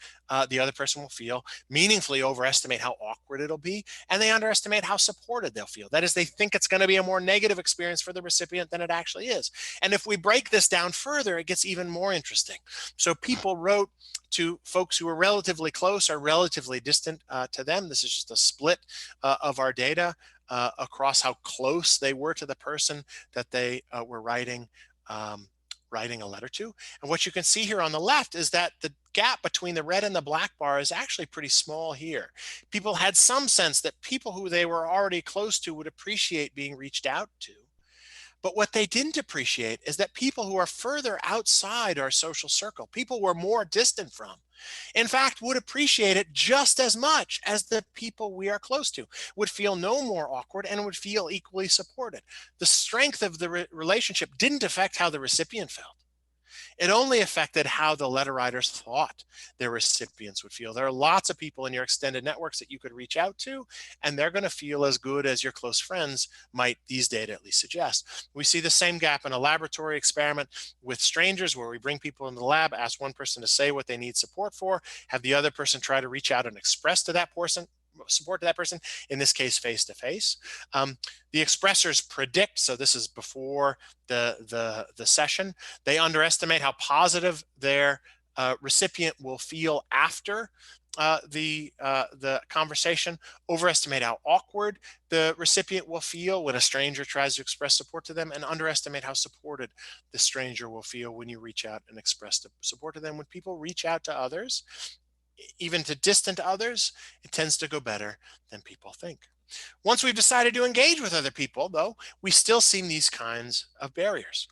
the other person will feel, meaningfully overestimate how awkward it'll be, and they underestimate how supported they'll feel. That is, they think it's going to be a more negative experience for the recipient than it actually is. And if we break this down further, it gets even more interesting. So people wrote to folks who were relatively close or relatively distant to them. This is just a split of our data across how close they were to the person that they were writing a letter to. And what you can see here on the left is that the gap between the red and the black bar is actually pretty small here. People had some sense that people who they were already close to would appreciate being reached out to. But what they didn't appreciate is that people who are further outside our social circle, people we're more distant from, in fact, would appreciate it just as much as the people we are close to, would feel no more awkward and would feel equally supported. The strength of the relationship didn't affect how the recipient felt. It only affected how the letter writers thought their recipients would feel. There are lots of people in your extended networks that you could reach out to, and they're going to feel as good as your close friends might, these data at least suggest. We see the same gap in a laboratory experiment with strangers where we bring people in the lab, ask one person to say what they need support for, have the other person try to reach out and express to that person support to that person, in this case, face to face. The expressors predict, so this is before the session, they underestimate how positive their recipient will feel after the conversation, overestimate how awkward the recipient will feel when a stranger tries to express support to them, and underestimate how supported the stranger will feel when you reach out and express support to them. When people reach out to others, even to distant others, it tends to go better than people think. Once we've decided to engage with other people, though, we still see these kinds of barriers.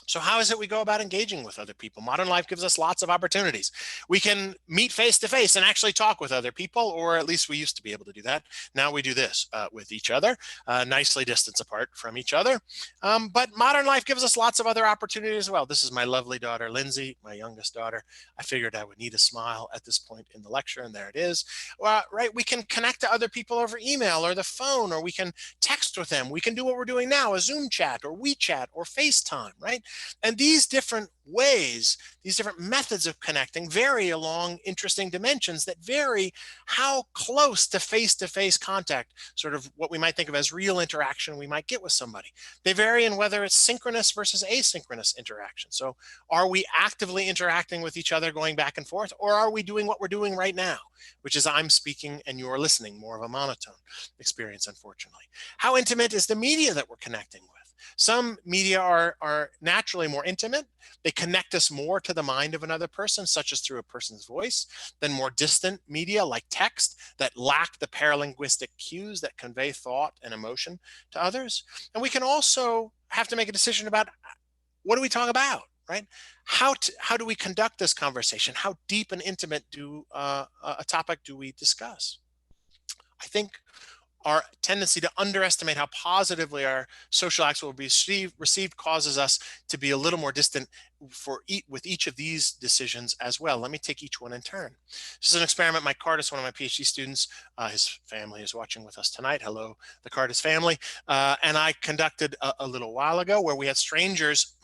So how is it we go about engaging with other people? Modern life gives us lots of opportunities. We can meet face to face and actually talk with other people, or at least we used to be able to do that. Now we do this with each other, nicely distanced apart from each other. But modern life gives us lots of other opportunities as well. This is my lovely daughter, Lindsay, my youngest daughter. I figured I would need a smile at this point in the lecture, and there it is. Right, we can connect to other people over email or the phone, or we can text with them. We can do what we're doing now, a Zoom chat or WeChat or FaceTime, right? And these different ways, these different methods of connecting vary along interesting dimensions that vary how close to face-to-face contact, sort of what we might think of as real interaction we might get with somebody. They vary in whether it's synchronous versus asynchronous interaction. So are we actively interacting with each other going back and forth, or are we doing what we're doing right now, which is I'm speaking and you're listening, more of a monotone experience, unfortunately. How intimate is the media that we're connecting with? Some media are naturally more intimate. They connect us more to the mind of another person, such as through a person's voice, than more distant media like text that lack the paralinguistic cues that convey thought and emotion to others. And we can also have to make a decision about what do we talk about, right? How do we conduct this conversation? How deep and intimate a topic do we discuss? I think our tendency to underestimate how positively our social acts will be received causes us to be a little more distant with each of these decisions as well. Let me take each one in turn. This is an experiment. Mike Cardis, one of my PhD students, his family is watching with us tonight. Hello, the Cardis family. And I conducted a little while ago where we had strangers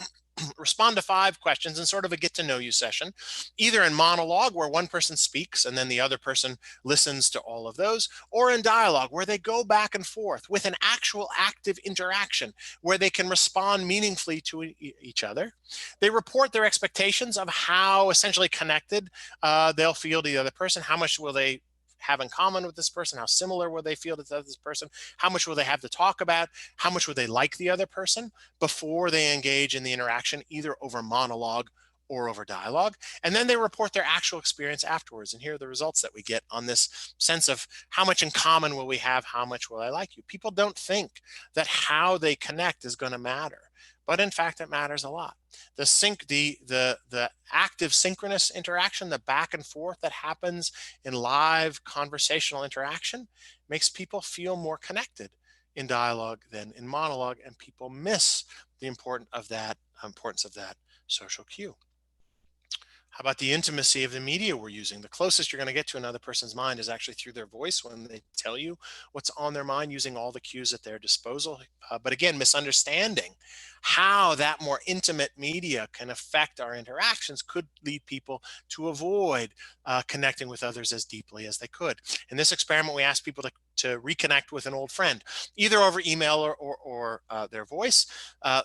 respond to 5 questions in sort of a get to know you session, either in monologue where one person speaks and then the other person listens to all of those, or in dialogue where they go back and forth with an actual active interaction where they can respond meaningfully to each other. They report their expectations of how essentially connected they'll feel to the other person. How much will they have in common with this person? How similar will they feel to this person? How much will they have to talk about? How much will they like the other person before they engage in the interaction, either over monologue or over dialogue? And then they report their actual experience afterwards. And here are the results that we get on this sense of how much in common will we have? How much will I like you? People don't think that how they connect is going to matter, but in fact, it matters a lot. The active synchronous interaction, the back and forth that happens in live conversational interaction makes people feel more connected in dialogue than in monologue, and people miss the importance of that social cue. How about the intimacy of the media we're using? The closest you're going to get to another person's mind is actually through their voice when they tell you what's on their mind using all the cues at their disposal. But again, misunderstanding how that more intimate media can affect our interactions could lead people to avoid connecting with others as deeply as they could. In this experiment, we asked people to reconnect with an old friend, either over email or their voice.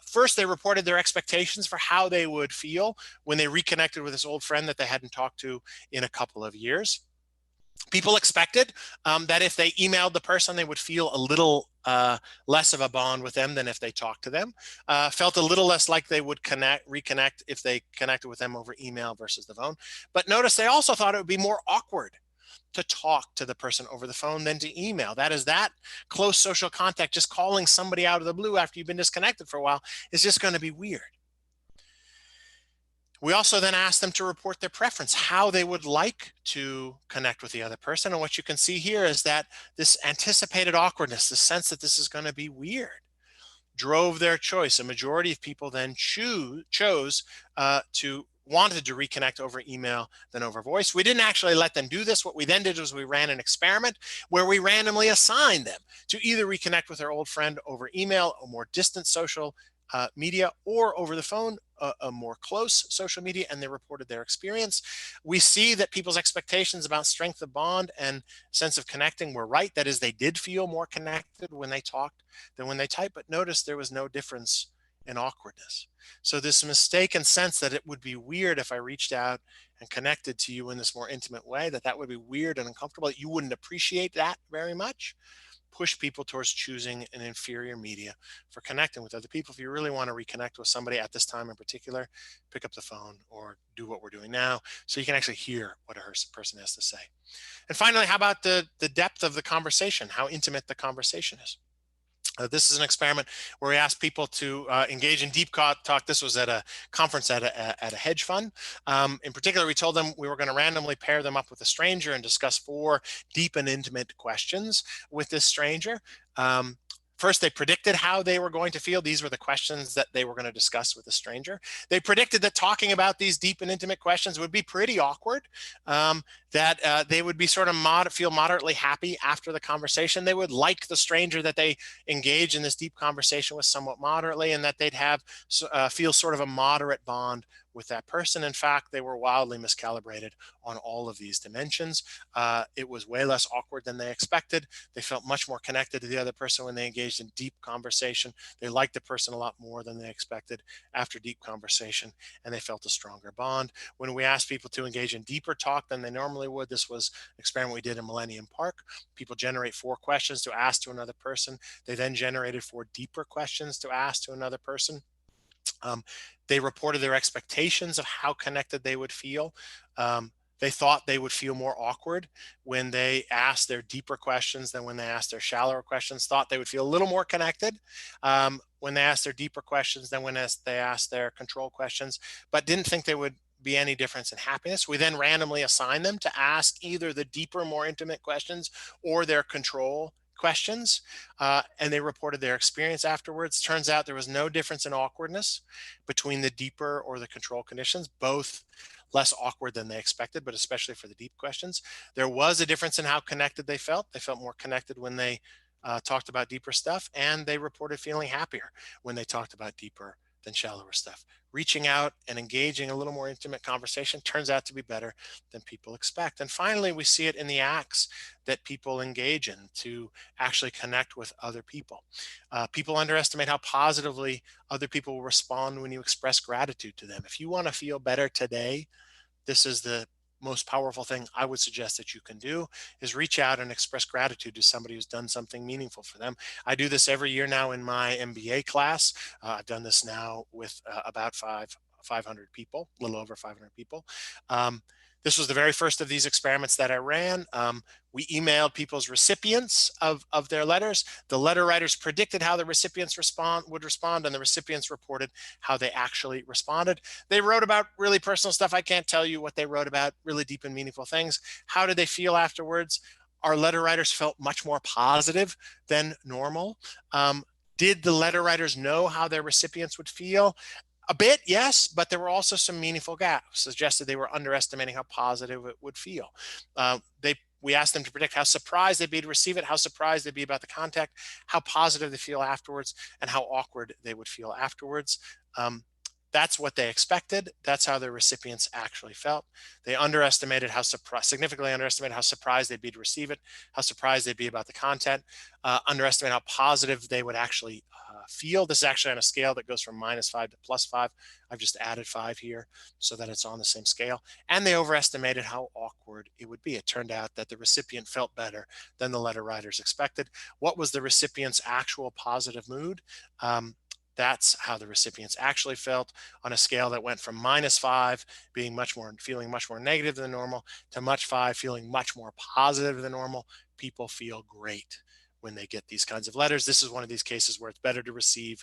First, they reported their expectations for how they would feel when they reconnected with this old friend that they hadn't talked to in a couple of years. People expected that if they emailed the person, they would feel a little less of a bond with them than if they talked to them. Felt a little less like they would reconnect if they connected with them over email versus the phone. But notice they also thought it would be more awkward to talk to the person over the phone than to email. That is, that close social contact, just calling somebody out of the blue after you've been disconnected for a while, is just going to be weird. We also then asked them to report their preference, how they would like to connect with the other person. And what you can see here is that this anticipated awkwardness, the sense that this is going to be weird, drove their choice. A majority of people then chose to wanted to reconnect over email than over voice. We didn't actually let them do this. What we then did was we ran an experiment where we randomly assigned them to either reconnect with their old friend over email, a more distant social media, or over the phone, a more close social media, and they reported their experience. We see that people's expectations about strength of bond and sense of connecting were right. That is, they did feel more connected when they talked than when they typed, but notice there was no difference in awkwardness. So this mistaken sense that it would be weird if I reached out and connected to you in this more intimate way, that would be weird and uncomfortable, that you wouldn't appreciate that very much, push people towards choosing an inferior media for connecting with other people. If you really want to reconnect with somebody at this time in particular, pick up the phone or do what we're doing now so you can actually hear what a person has to say. And finally, how about the depth of the conversation, how intimate the conversation is? This is an experiment where we asked people to engage in deep talk. This was at a conference at a hedge fund. In particular, we told them we were going to randomly pair them up with a stranger and discuss 4 deep and intimate questions with this stranger. First, they predicted how they were going to feel. These were the questions that they were going to discuss with a stranger. They predicted that talking about these deep and intimate questions would be pretty awkward, that they would be sort of feel moderately happy after the conversation. They would like the stranger that they engage in this deep conversation with somewhat moderately, and that they'd feel sort of a moderate bond with that person. In fact, they were wildly miscalibrated on all of these dimensions. It was way less awkward than they expected. They felt much more connected to the other person when they engaged in deep conversation. They liked the person a lot more than they expected after deep conversation, and they felt a stronger bond. When we asked people to engage in deeper talk than they normally would, this was an experiment we did in Millennium Park. People generate 4 questions to ask to another person. They then generated 4 deeper questions to ask to another person. They reported their expectations of how connected they would feel. They thought they would feel more awkward when they asked their deeper questions than when they asked their shallower questions. Thought they would feel a little more connected when they asked their deeper questions than when they asked their control questions, but didn't think there would be any difference in happiness. We then randomly assigned them to ask either the deeper, more intimate questions or their control questions, and they reported their experience afterwards. Turns out there was no difference in awkwardness between the deeper or the control conditions, both less awkward than they expected, but especially for the deep questions. There was a difference in how connected they felt. They felt more connected when they talked about deeper stuff, and they reported feeling happier when they talked about deeper than shallower stuff. Reaching out and engaging a little more intimate conversation turns out to be better than people expect. And finally, we see it in the acts that people engage in to actually connect with other people. People underestimate how positively other people will respond when you express gratitude to them. If you want to feel better today, this is the most powerful thing I would suggest that you can do, is reach out and express gratitude to somebody who's done something meaningful for them. I do this every year now in my MBA class. I've done this now with about 500 people, a little over 500 people. This was the very first of these experiments that I ran. We emailed people's recipients of their letters. The letter writers predicted how the recipients would respond, and the recipients reported how they actually responded. They wrote about really personal stuff. I can't tell you what they wrote about, really deep and meaningful things. How did they feel afterwards? Our letter writers felt much more positive than normal. Did the letter writers know how their recipients would feel? A bit, yes, but there were also some meaningful gaps. Suggested they were underestimating how positive it would feel. We asked them to predict how surprised they'd be to receive it, how surprised they'd be about the contact, how positive they feel afterwards, and how awkward they would feel afterwards. That's what they expected. That's how the recipients actually felt. They underestimated significantly underestimated how surprised they'd be to receive it, how surprised they'd be about the content, underestimated how positive they would actually feel. This is actually on a scale that goes from -5 to +5. I've just added 5 here so that it's on the same scale. And they overestimated how awkward it would be. It turned out that the recipient felt better than the letter writers expected. What was the recipient's actual positive mood? That's how the recipients actually felt on a scale that went from -5 being feeling much more negative than normal to +5 feeling much more positive than normal. People feel great when they get these kinds of letters. This is one of these cases where it's better to receive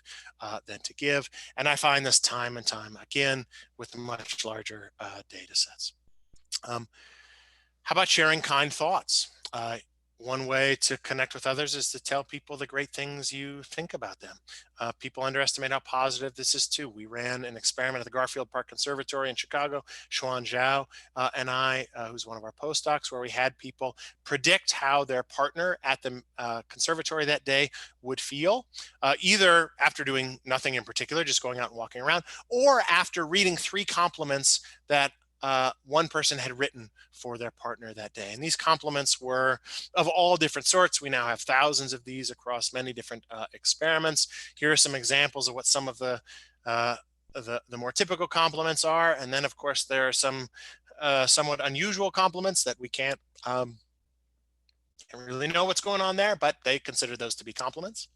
than to give. And I find this time and time again with much larger data sets. How about sharing kind thoughts? One way to connect with others is to tell people the great things you think about them. People underestimate how positive this is too. We ran an experiment at the Garfield Park Conservatory in Chicago, Xuan Zhao and I, who's one of our postdocs, where we had people predict how their partner at the conservatory that day would feel, either after doing nothing in particular, just going out and walking around, or after reading 3 compliments that one person had written for their partner that day. And these compliments were of all different sorts. We now have thousands of these across many different experiments. Here are some examples of what some of the more typical compliments are. And then, of course, there are some somewhat unusual compliments that we can't really know what's going on there, but they consider those to be compliments.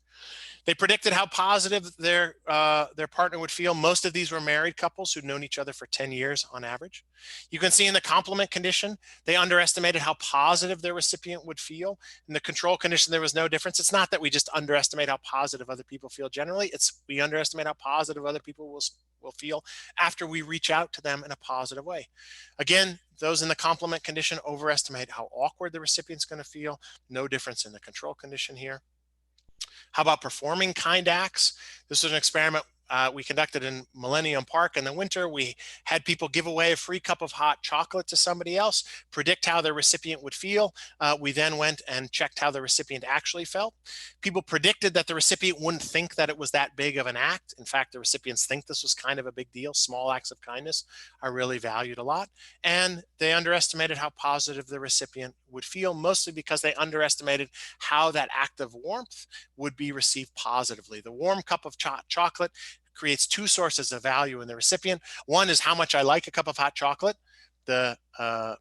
They predicted how positive their partner would feel. Most of these were married couples who'd known each other for 10 years on average. You can see in the compliment condition, they underestimated how positive their recipient would feel. In the control condition, there was no difference. It's not that we just underestimate how positive other people feel generally. It's we underestimate how positive other people will feel after we reach out to them in a positive way. Again, those in the compliment condition overestimate how awkward the recipient's going to feel. No difference in the control condition here. How about performing kind acts? This was an experiment we conducted in Millennium Park in the winter. We had people give away a free cup of hot chocolate to somebody else, predict how the recipient would feel. We then went and checked how the recipient actually felt. People predicted that the recipient wouldn't think that it was that big of an act. In fact, the recipients think this was kind of a big deal. Small acts of kindness are really valued a lot. And they underestimated how positive the recipient would feel, mostly because they underestimated how that act of warmth would be received positively. The warm cup of chocolate creates 2 sources of value in the recipient. One is how much I like a cup of hot chocolate. The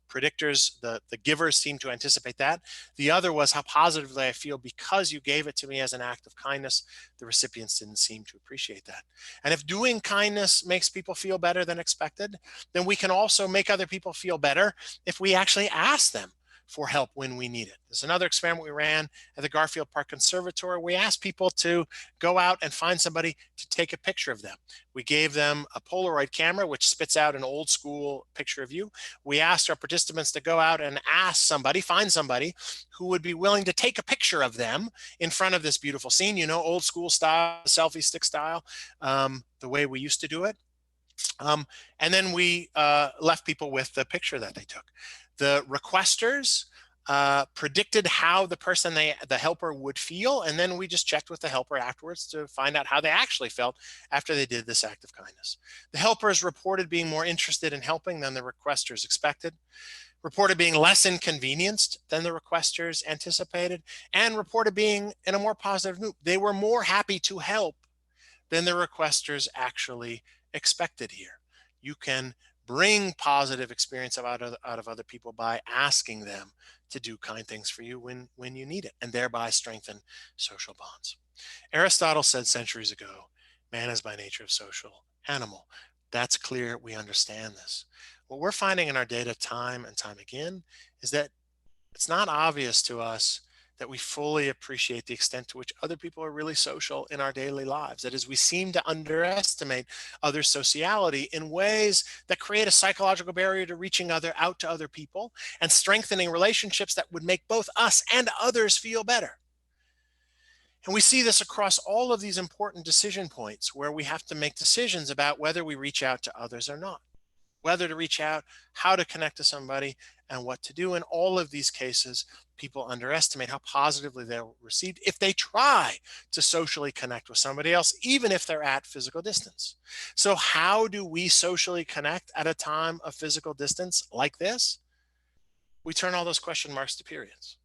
predictors, the givers seem to anticipate that. The other was how positively I feel because you gave it to me as an act of kindness. The recipients didn't seem to appreciate that. And if doing kindness makes people feel better than expected, then we can also make other people feel better if we actually ask them for help when we need it. There's another experiment we ran at the Garfield Park Conservatory. We asked people to go out and find somebody to take a picture of them. We gave them a Polaroid camera, which spits out an old school picture of you. We asked our participants to go out and find somebody who would be willing to take a picture of them in front of this beautiful scene, you know, old school style, selfie stick style, the way we used to do it. And then we left people with the picture that they took. The requesters predicted how the helper would feel, and then we just checked with the helper afterwards to find out how they actually felt after they did this act of kindness. The helpers reported being more interested in helping than the requesters expected, reported being less inconvenienced than the requesters anticipated, and reported being in a more positive mood. They were more happy to help than the requesters actually expected here. You can bring positive experience out of other people by asking them to do kind things for you when you need it, and thereby strengthen social bonds. Aristotle said centuries ago, man is by nature a social animal. That's clear. We understand this. What we're finding in our data time and time again is that it's not obvious to us that we fully appreciate the extent to which other people are really social in our daily lives. That is, we seem to underestimate other sociality in ways that create a psychological barrier to reaching out to other people and strengthening relationships that would make both us and others feel better. And we see this across all of these important decision points where we have to make decisions about whether we reach out to others or not, whether to reach out, how to connect to somebody, and what to do. In all of these cases, people underestimate how positively they'll receive if they try to socially connect with somebody else, even if they're at physical distance. So how do we socially connect at a time of physical distance like this? We turn all those question marks to periods.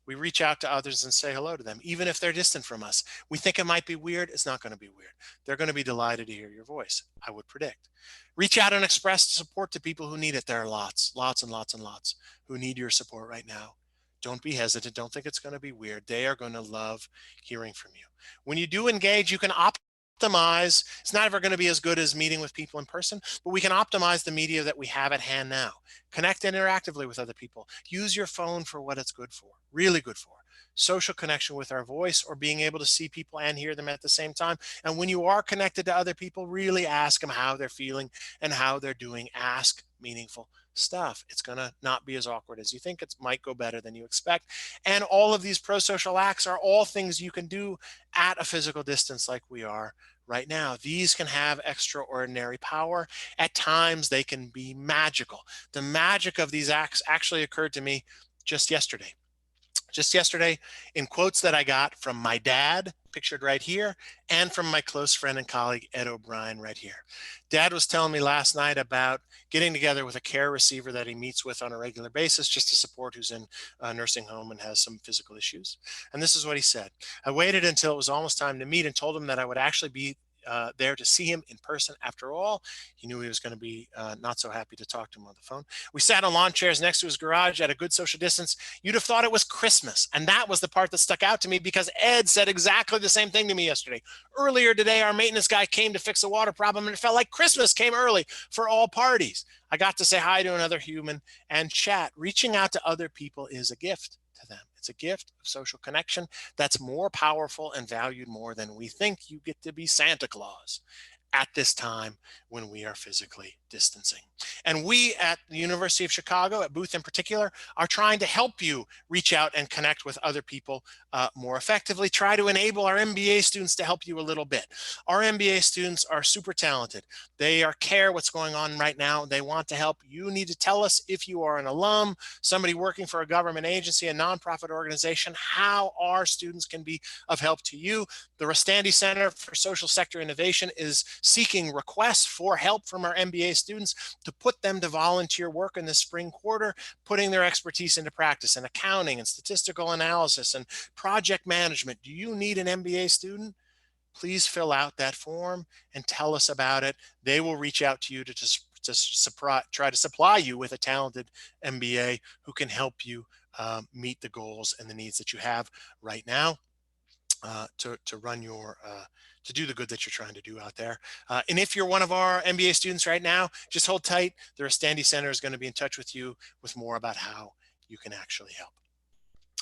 We reach out to others and say hello to them, even if they're distant from us. We think it might be weird. It's not going to be weird. They're going to be delighted to hear your voice, I would predict. Reach out and express support to people who need it. There are lots and lots who need your support right now. Don't be hesitant. Don't think it's going to be weird. They are going to love hearing from you. When you do engage, you can optimize. It's not ever going to be as good as meeting with people in person, but we can optimize the media that we have at hand now. Connect interactively with other people. Use your phone for what it's good for, really good for. Social connection with our voice, or being able to see people and hear them at the same time. And when you are connected to other people, really ask them how they're feeling and how they're doing. Ask meaningful stuff. It's going to not be as awkward as you think. It might go better than you expect. And all of these pro-social acts are all things you can do at a physical distance like we are right now. These can have extraordinary power. At times, they can be magical. The magic of these acts actually occurred to me just yesterday. Just yesterday, in quotes that I got from my dad, pictured right here, and from my close friend and colleague, Ed O'Brien, right here. Dad was telling me last night about getting together with a care receiver that he meets with on a regular basis just to support who's in a nursing home and has some physical issues. And this is what he said. I waited until it was almost time to meet and told him that I would actually be there to see him in person. After all, he knew he was going to be not so happy to talk to him on the phone. We sat on lawn chairs next to his garage at a good social distance. You'd have thought it was Christmas. And that was the part that stuck out to me, because Ed said exactly the same thing to me yesterday. Earlier today, our maintenance guy came to fix a water problem, and it felt like Christmas came early for all parties. I got to say hi to another human and chat. Reaching out to other people is a gift to them. It's a gift of social connection that's more powerful and valued more than we think. You get to be Santa Claus at this time when we are physically distancing. And we at the University of Chicago, at Booth in particular, are trying to help you reach out and connect with other people more effectively. Try to enable our MBA students to help you a little bit. Our MBA students are super talented. They care what's going on right now. They want to help. You need to tell us, if you are an alum, somebody working for a government agency, a nonprofit organization, how our students can be of help to you. The Rastandi Center for Social Sector Innovation is seeking requests for help from our MBA students to put them to volunteer work in the spring quarter, putting their expertise into practice in accounting and statistical analysis and project management. Do you need an MBA student? Please fill out that form and tell us about it. They will reach out to you to try to supply you with a talented MBA who can help you meet the goals and the needs that you have right now. To run your to do the good that you're trying to do out there. And if you're one of our MBA students right now, just hold tight. The Rastandi Center is going to be in touch with you with more about how you can actually help.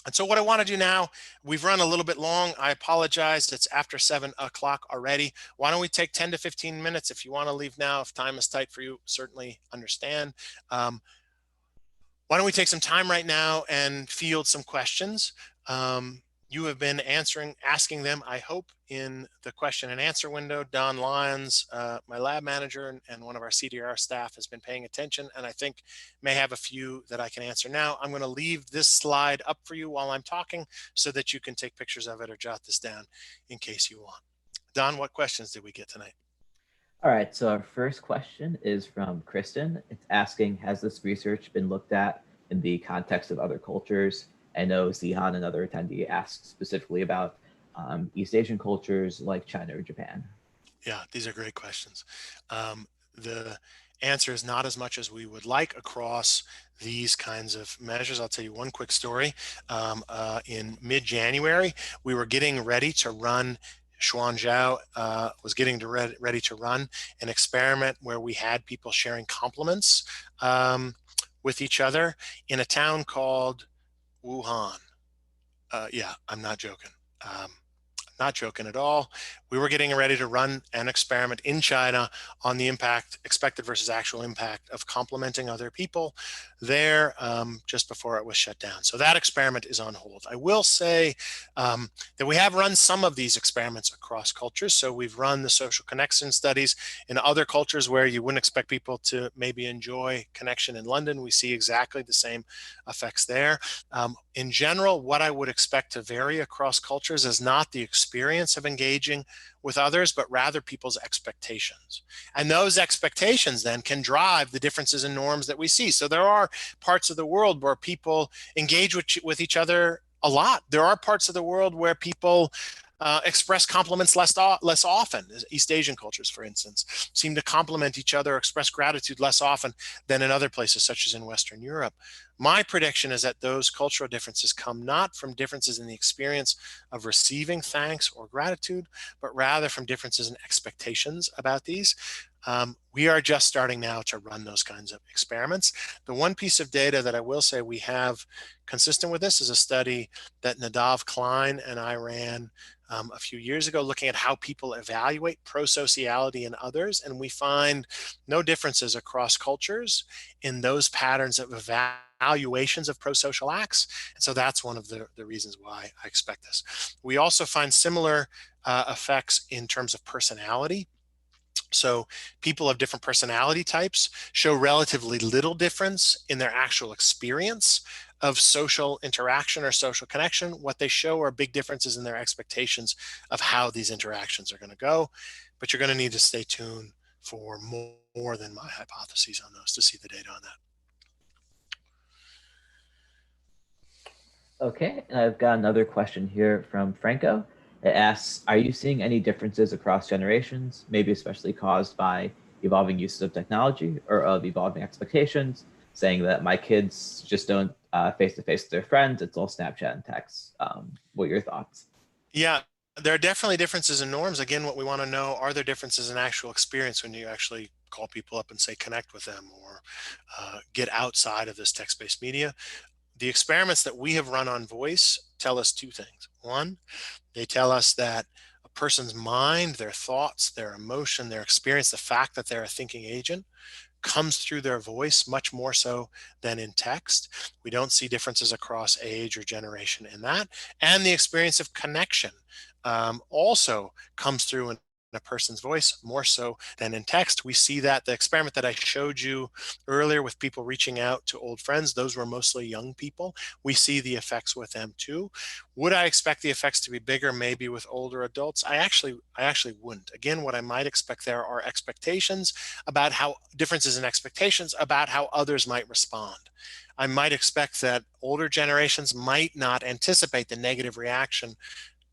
And so what I want to do now, we've run a little bit long. I apologize. It's after 7 o'clock already. Why don't we take 10 to 15 minutes? If you want to leave now, if time is tight for you, certainly understand. Why don't we take some time right now and field some questions? You have been asking them, I hope, in the question and answer window. Don Lyons, my lab manager and one of our CDR staff, has been paying attention, and I think may have a few that I can answer now. I'm going to leave this slide up for you while I'm talking so that you can take pictures of it or jot this down in case you want. Don, what questions did we get tonight? All right, so our first question is from Kristen. It's asking, has this research been looked at in the context of other cultures? I know Zihan, another attendee, asked specifically about East Asian cultures like China or Japan. Yeah, these are great questions. The answer is not as much as we would like across these kinds of measures. I'll tell you one quick story. In mid-January, we were getting ready to run, Xuan Zhao was getting ready to run an experiment where we had people sharing compliments with each other in a town called Wuhan. Yeah, I'm not joking. Not joking at all. We were getting ready to run an experiment in China on the impact, expected versus actual impact of complimenting other people there just before it was shut down. So that experiment is on hold. I will say that we have run some of these experiments across cultures. So we've run the social connection studies in other cultures where you wouldn't expect people to maybe enjoy connection. In London, we see exactly the same effects there. In general, what I would expect to vary across cultures is not the experience of engaging with others, but rather people's expectations. And those expectations then can drive the differences in norms that we see. So there are parts of the world where people engage with each other a lot. There are parts of the world where people express compliments less often. East Asian cultures, for instance, seem to compliment each other, express gratitude less often than in other places, such as in Western Europe. My prediction is that those cultural differences come not from differences in the experience of receiving thanks or gratitude, but rather from differences in expectations about these. We are just starting now to run those kinds of experiments. The one piece of data that I will say we have consistent with this is a study that Nadav Klein and I ran a few years ago, looking at how people evaluate prosociality in others. And we find no differences across cultures in those patterns of evaluations of prosocial acts. And so that's one of the reasons why I expect this. We also find similar effects in terms of personality. So people of different personality types show relatively little difference in their actual experience of social interaction or social connection. What they show are big differences in their expectations of how these interactions are going to go. But you're going to need to stay tuned for more than my hypotheses on those to see the data on that. Okay, and I've got another question here from Franco. It asks, are you seeing any differences across generations, maybe especially caused by evolving uses of technology or of evolving expectations, saying that my kids just don't face-to-face with their friends, it's all Snapchat and text. What are your thoughts? Yeah, there are definitely differences in norms. Again, what we want to know, are there differences in actual experience when you actually call people up and say connect with them or get outside of this text-based media? The experiments that we have run on voice tell us two things. One, they tell us that a person's mind, their thoughts, their emotion, their experience, the fact that they're a thinking agent comes through their voice much more so than in text. We don't see differences across age or generation in that. And the experience of connection also comes through in a person's voice more so than in text. We see that the experiment that I showed you earlier with people reaching out to old friends, those were mostly young people. We see the effects with them too. Would I expect the effects to be bigger maybe with older adults? I actually wouldn't. Again, what I might expect there are expectations about how differences in expectations about how others might respond. I might expect that older generations might not anticipate the negative reaction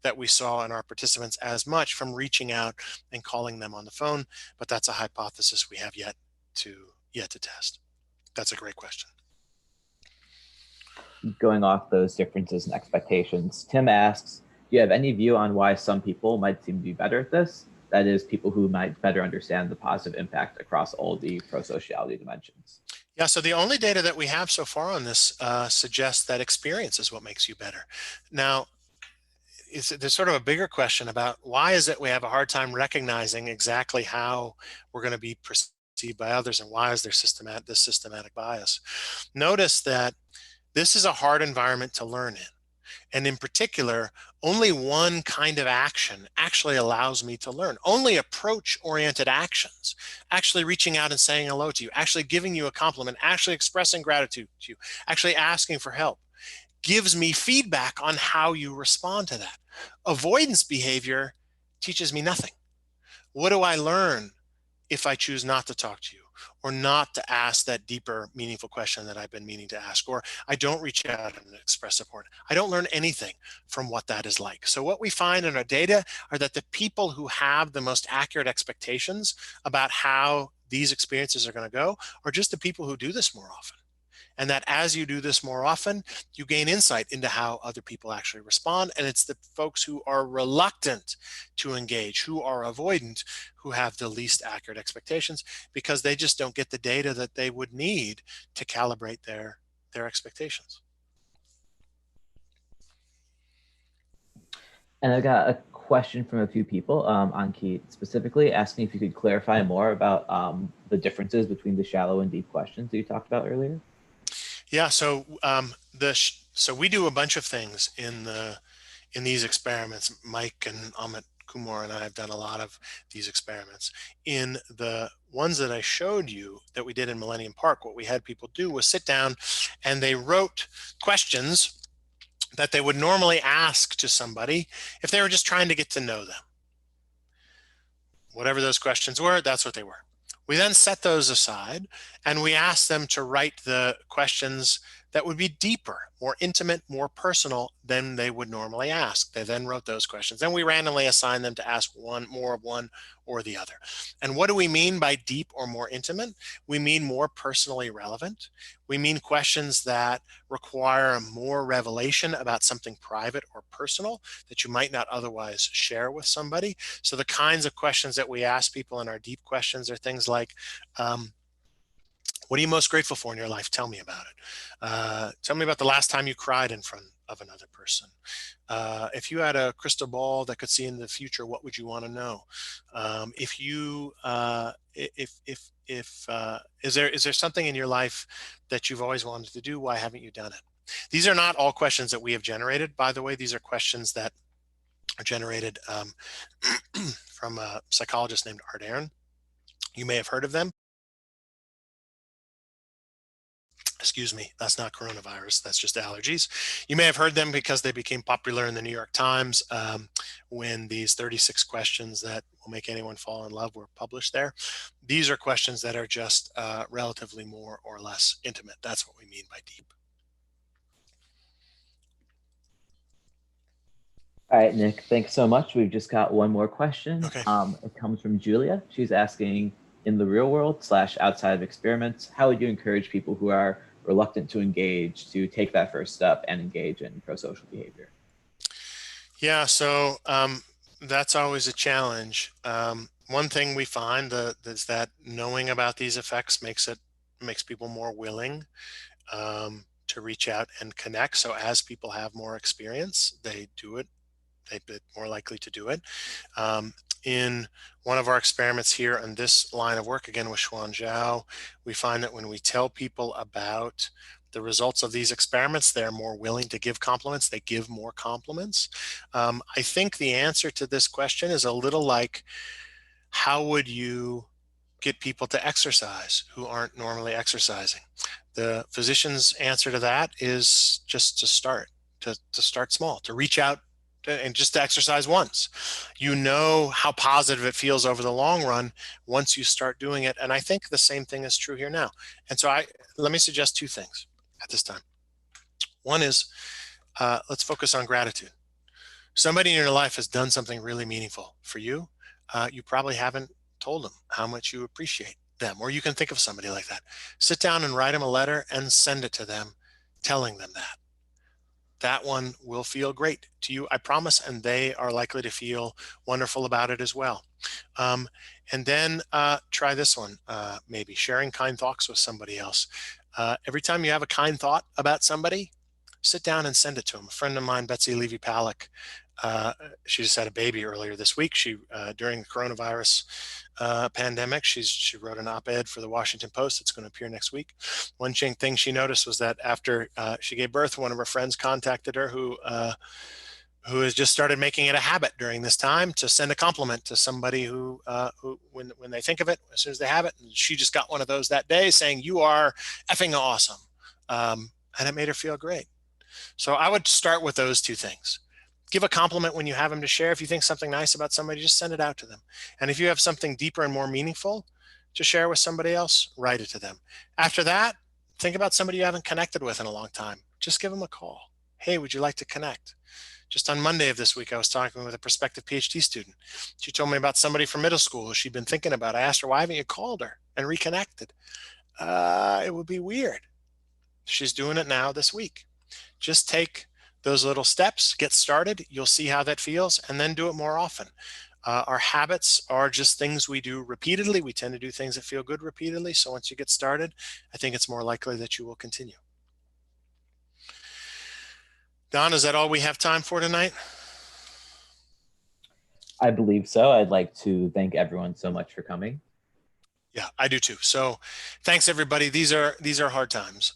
that we saw in our participants as much from reaching out and calling them on the phone, but that's a hypothesis we have yet to test. That's a great question. Going off those differences in expectations, Tim asks, do you have any view on why some people might seem to be better at this? That is, people who might better understand the positive impact across all the prosociality dimensions. Yeah, so the only data that we have so far on this suggests that experience is what makes you better. Now, there's sort of a bigger question about why is it we have a hard time recognizing exactly how we're going to be perceived by others, and why is there this systematic bias? Notice that this is a hard environment to learn in. And in particular, only one kind of action actually allows me to learn. Only approach-oriented actions, actually reaching out and saying hello to you, actually giving you a compliment, actually expressing gratitude to you, actually asking for help, gives me feedback on how you respond to that. Avoidance behavior teaches me nothing. What do I learn if I choose not to talk to you, or not to ask that deeper, meaningful question that I've been meaning to ask, or I don't reach out and express support? I don't learn anything from what that is like. So what we find in our data are that the people who have the most accurate expectations about how these experiences are going to go are just the people who do this more often. And that as you do this more often, you gain insight into how other people actually respond. And it's the folks who are reluctant to engage, who are avoidant, who have the least accurate expectations, because they just don't get the data that they would need to calibrate their expectations. And I got a question from a few people on Key specifically asking if you could clarify more about the differences between the shallow and deep questions that you talked about earlier. Yeah, so so we do a bunch of things in these experiments. Mike and Amit Kumar and I have done a lot of these experiments. In the ones that I showed you that we did in Millennium Park, what we had people do was sit down and they wrote questions that they would normally ask to somebody if they were just trying to get to know them. Whatever those questions were, that's what they were. We then set those aside and we asked them to write the questions that would be deeper, more intimate, more personal than they would normally ask. They then wrote those questions. Then we randomly assigned them to ask more of one or the other. And what do we mean by deep or more intimate? We mean more personally relevant. We mean questions that require more revelation about something private or personal that you might not otherwise share with somebody. So the kinds of questions that we ask people in our deep questions are things like, what are you most grateful for in your life? Tell me about it. Tell me about the last time you cried in front of another person. If you had a crystal ball that could see into the future, what would you want to know? If you, is there something in your life that you've always wanted to do? Why haven't you done it? These are not all questions that we have generated, by the way. These are questions that are generated from a psychologist named Art Aaron. You may have heard of them. Excuse me, that's not coronavirus, that's just allergies. You may have heard them because they became popular in the New York Times when these 36 questions that will make anyone fall in love were published there. These are questions that are just relatively more or less intimate. That's what we mean by deep. All right, Nick, thanks so much. We've just got one more question. Okay. It comes from Julia. She's asking, in the real world / outside of experiments, how would you encourage people who are reluctant to engage to take that first step and engage in pro-social behavior? Yeah, so that's always a challenge. One thing we find is that knowing about these effects makes people more willing to reach out and connect. So as people have more experience, they do it. They're more likely to do it. In one of our experiments here on this line of work, again with Xuan Zhao, we find that when we tell people about the results of these experiments, they're more willing to give compliments. They give more compliments. I think the answer to this question is a little like, how would you get people to exercise who aren't normally exercising? The physician's answer to that is just to start small, to reach out and just to exercise once. You know how positive it feels over the long run once you start doing it. And I think the same thing is true here now. And so let me suggest two things at this time. One is let's focus on gratitude. Somebody in your life has done something really meaningful for you. You probably haven't told them how much you appreciate them, or you can think of somebody like that. Sit down and write them a letter and send it to them, telling them that. That one will feel great to you, I promise, and they are likely to feel wonderful about it as well. And then try this one, maybe sharing kind thoughts with somebody else. Every time you have a kind thought about somebody, sit down and send it to them. A friend of mine, Betsy Levy-Palak, She just had a baby earlier this week. She during the coronavirus pandemic, she wrote an op-ed for the Washington Post. It's going to appear next week. One thing she noticed was that after she gave birth, one of her friends contacted her who has just started making it a habit during this time to send a compliment to somebody who when they think of it, as soon as they have it. And she just got one of those that day saying, "You are effing awesome," and it made her feel great. So I would start with those two things. Give a compliment when you have them to share. If you think something nice about somebody, just send it out to them. And if you have something deeper and more meaningful to share with somebody else, write it to them. After that, think about somebody you haven't connected with in a long time. Just give them a call. Hey, would you like to connect? Just on Monday of this week, I was talking with a prospective PhD student. She told me about somebody from middle school who she'd been thinking about. I asked her, why haven't you called her and reconnected? It would be weird. She's doing it now this week. Just take those little steps, get started. You'll see how that feels, and then do it more often. Our habits are just things we do repeatedly. We tend to do things that feel good repeatedly. So once you get started, I think it's more likely that you will continue. Don, is that all we have time for tonight? I believe so. I'd like to thank everyone so much for coming. Yeah, I do too. So thanks everybody. These are hard times.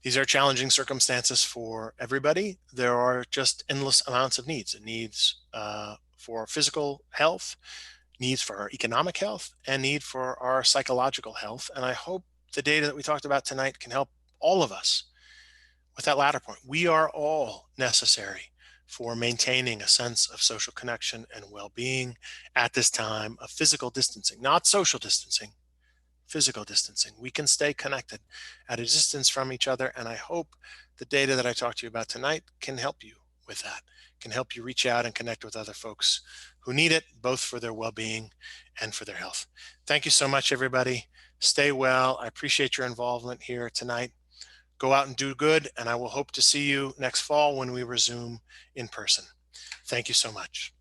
These are challenging circumstances for everybody. There are just endless amounts of needs. Needs for physical health, needs for our economic health, and need for our psychological health. And I hope the data that we talked about tonight can help all of us with that latter point. We are all necessary for maintaining a sense of social connection and well-being at this time of physical distancing, not social distancing, physical distancing. We can stay connected at a distance from each other. And I hope the data that I talked to you about tonight can help you with that, can help you reach out and connect with other folks who need it, both for their well-being and for their health. Thank you so much, everybody. Stay well. I appreciate your involvement here tonight. Go out and do good, and I will hope to see you next fall when we resume in person. Thank you so much.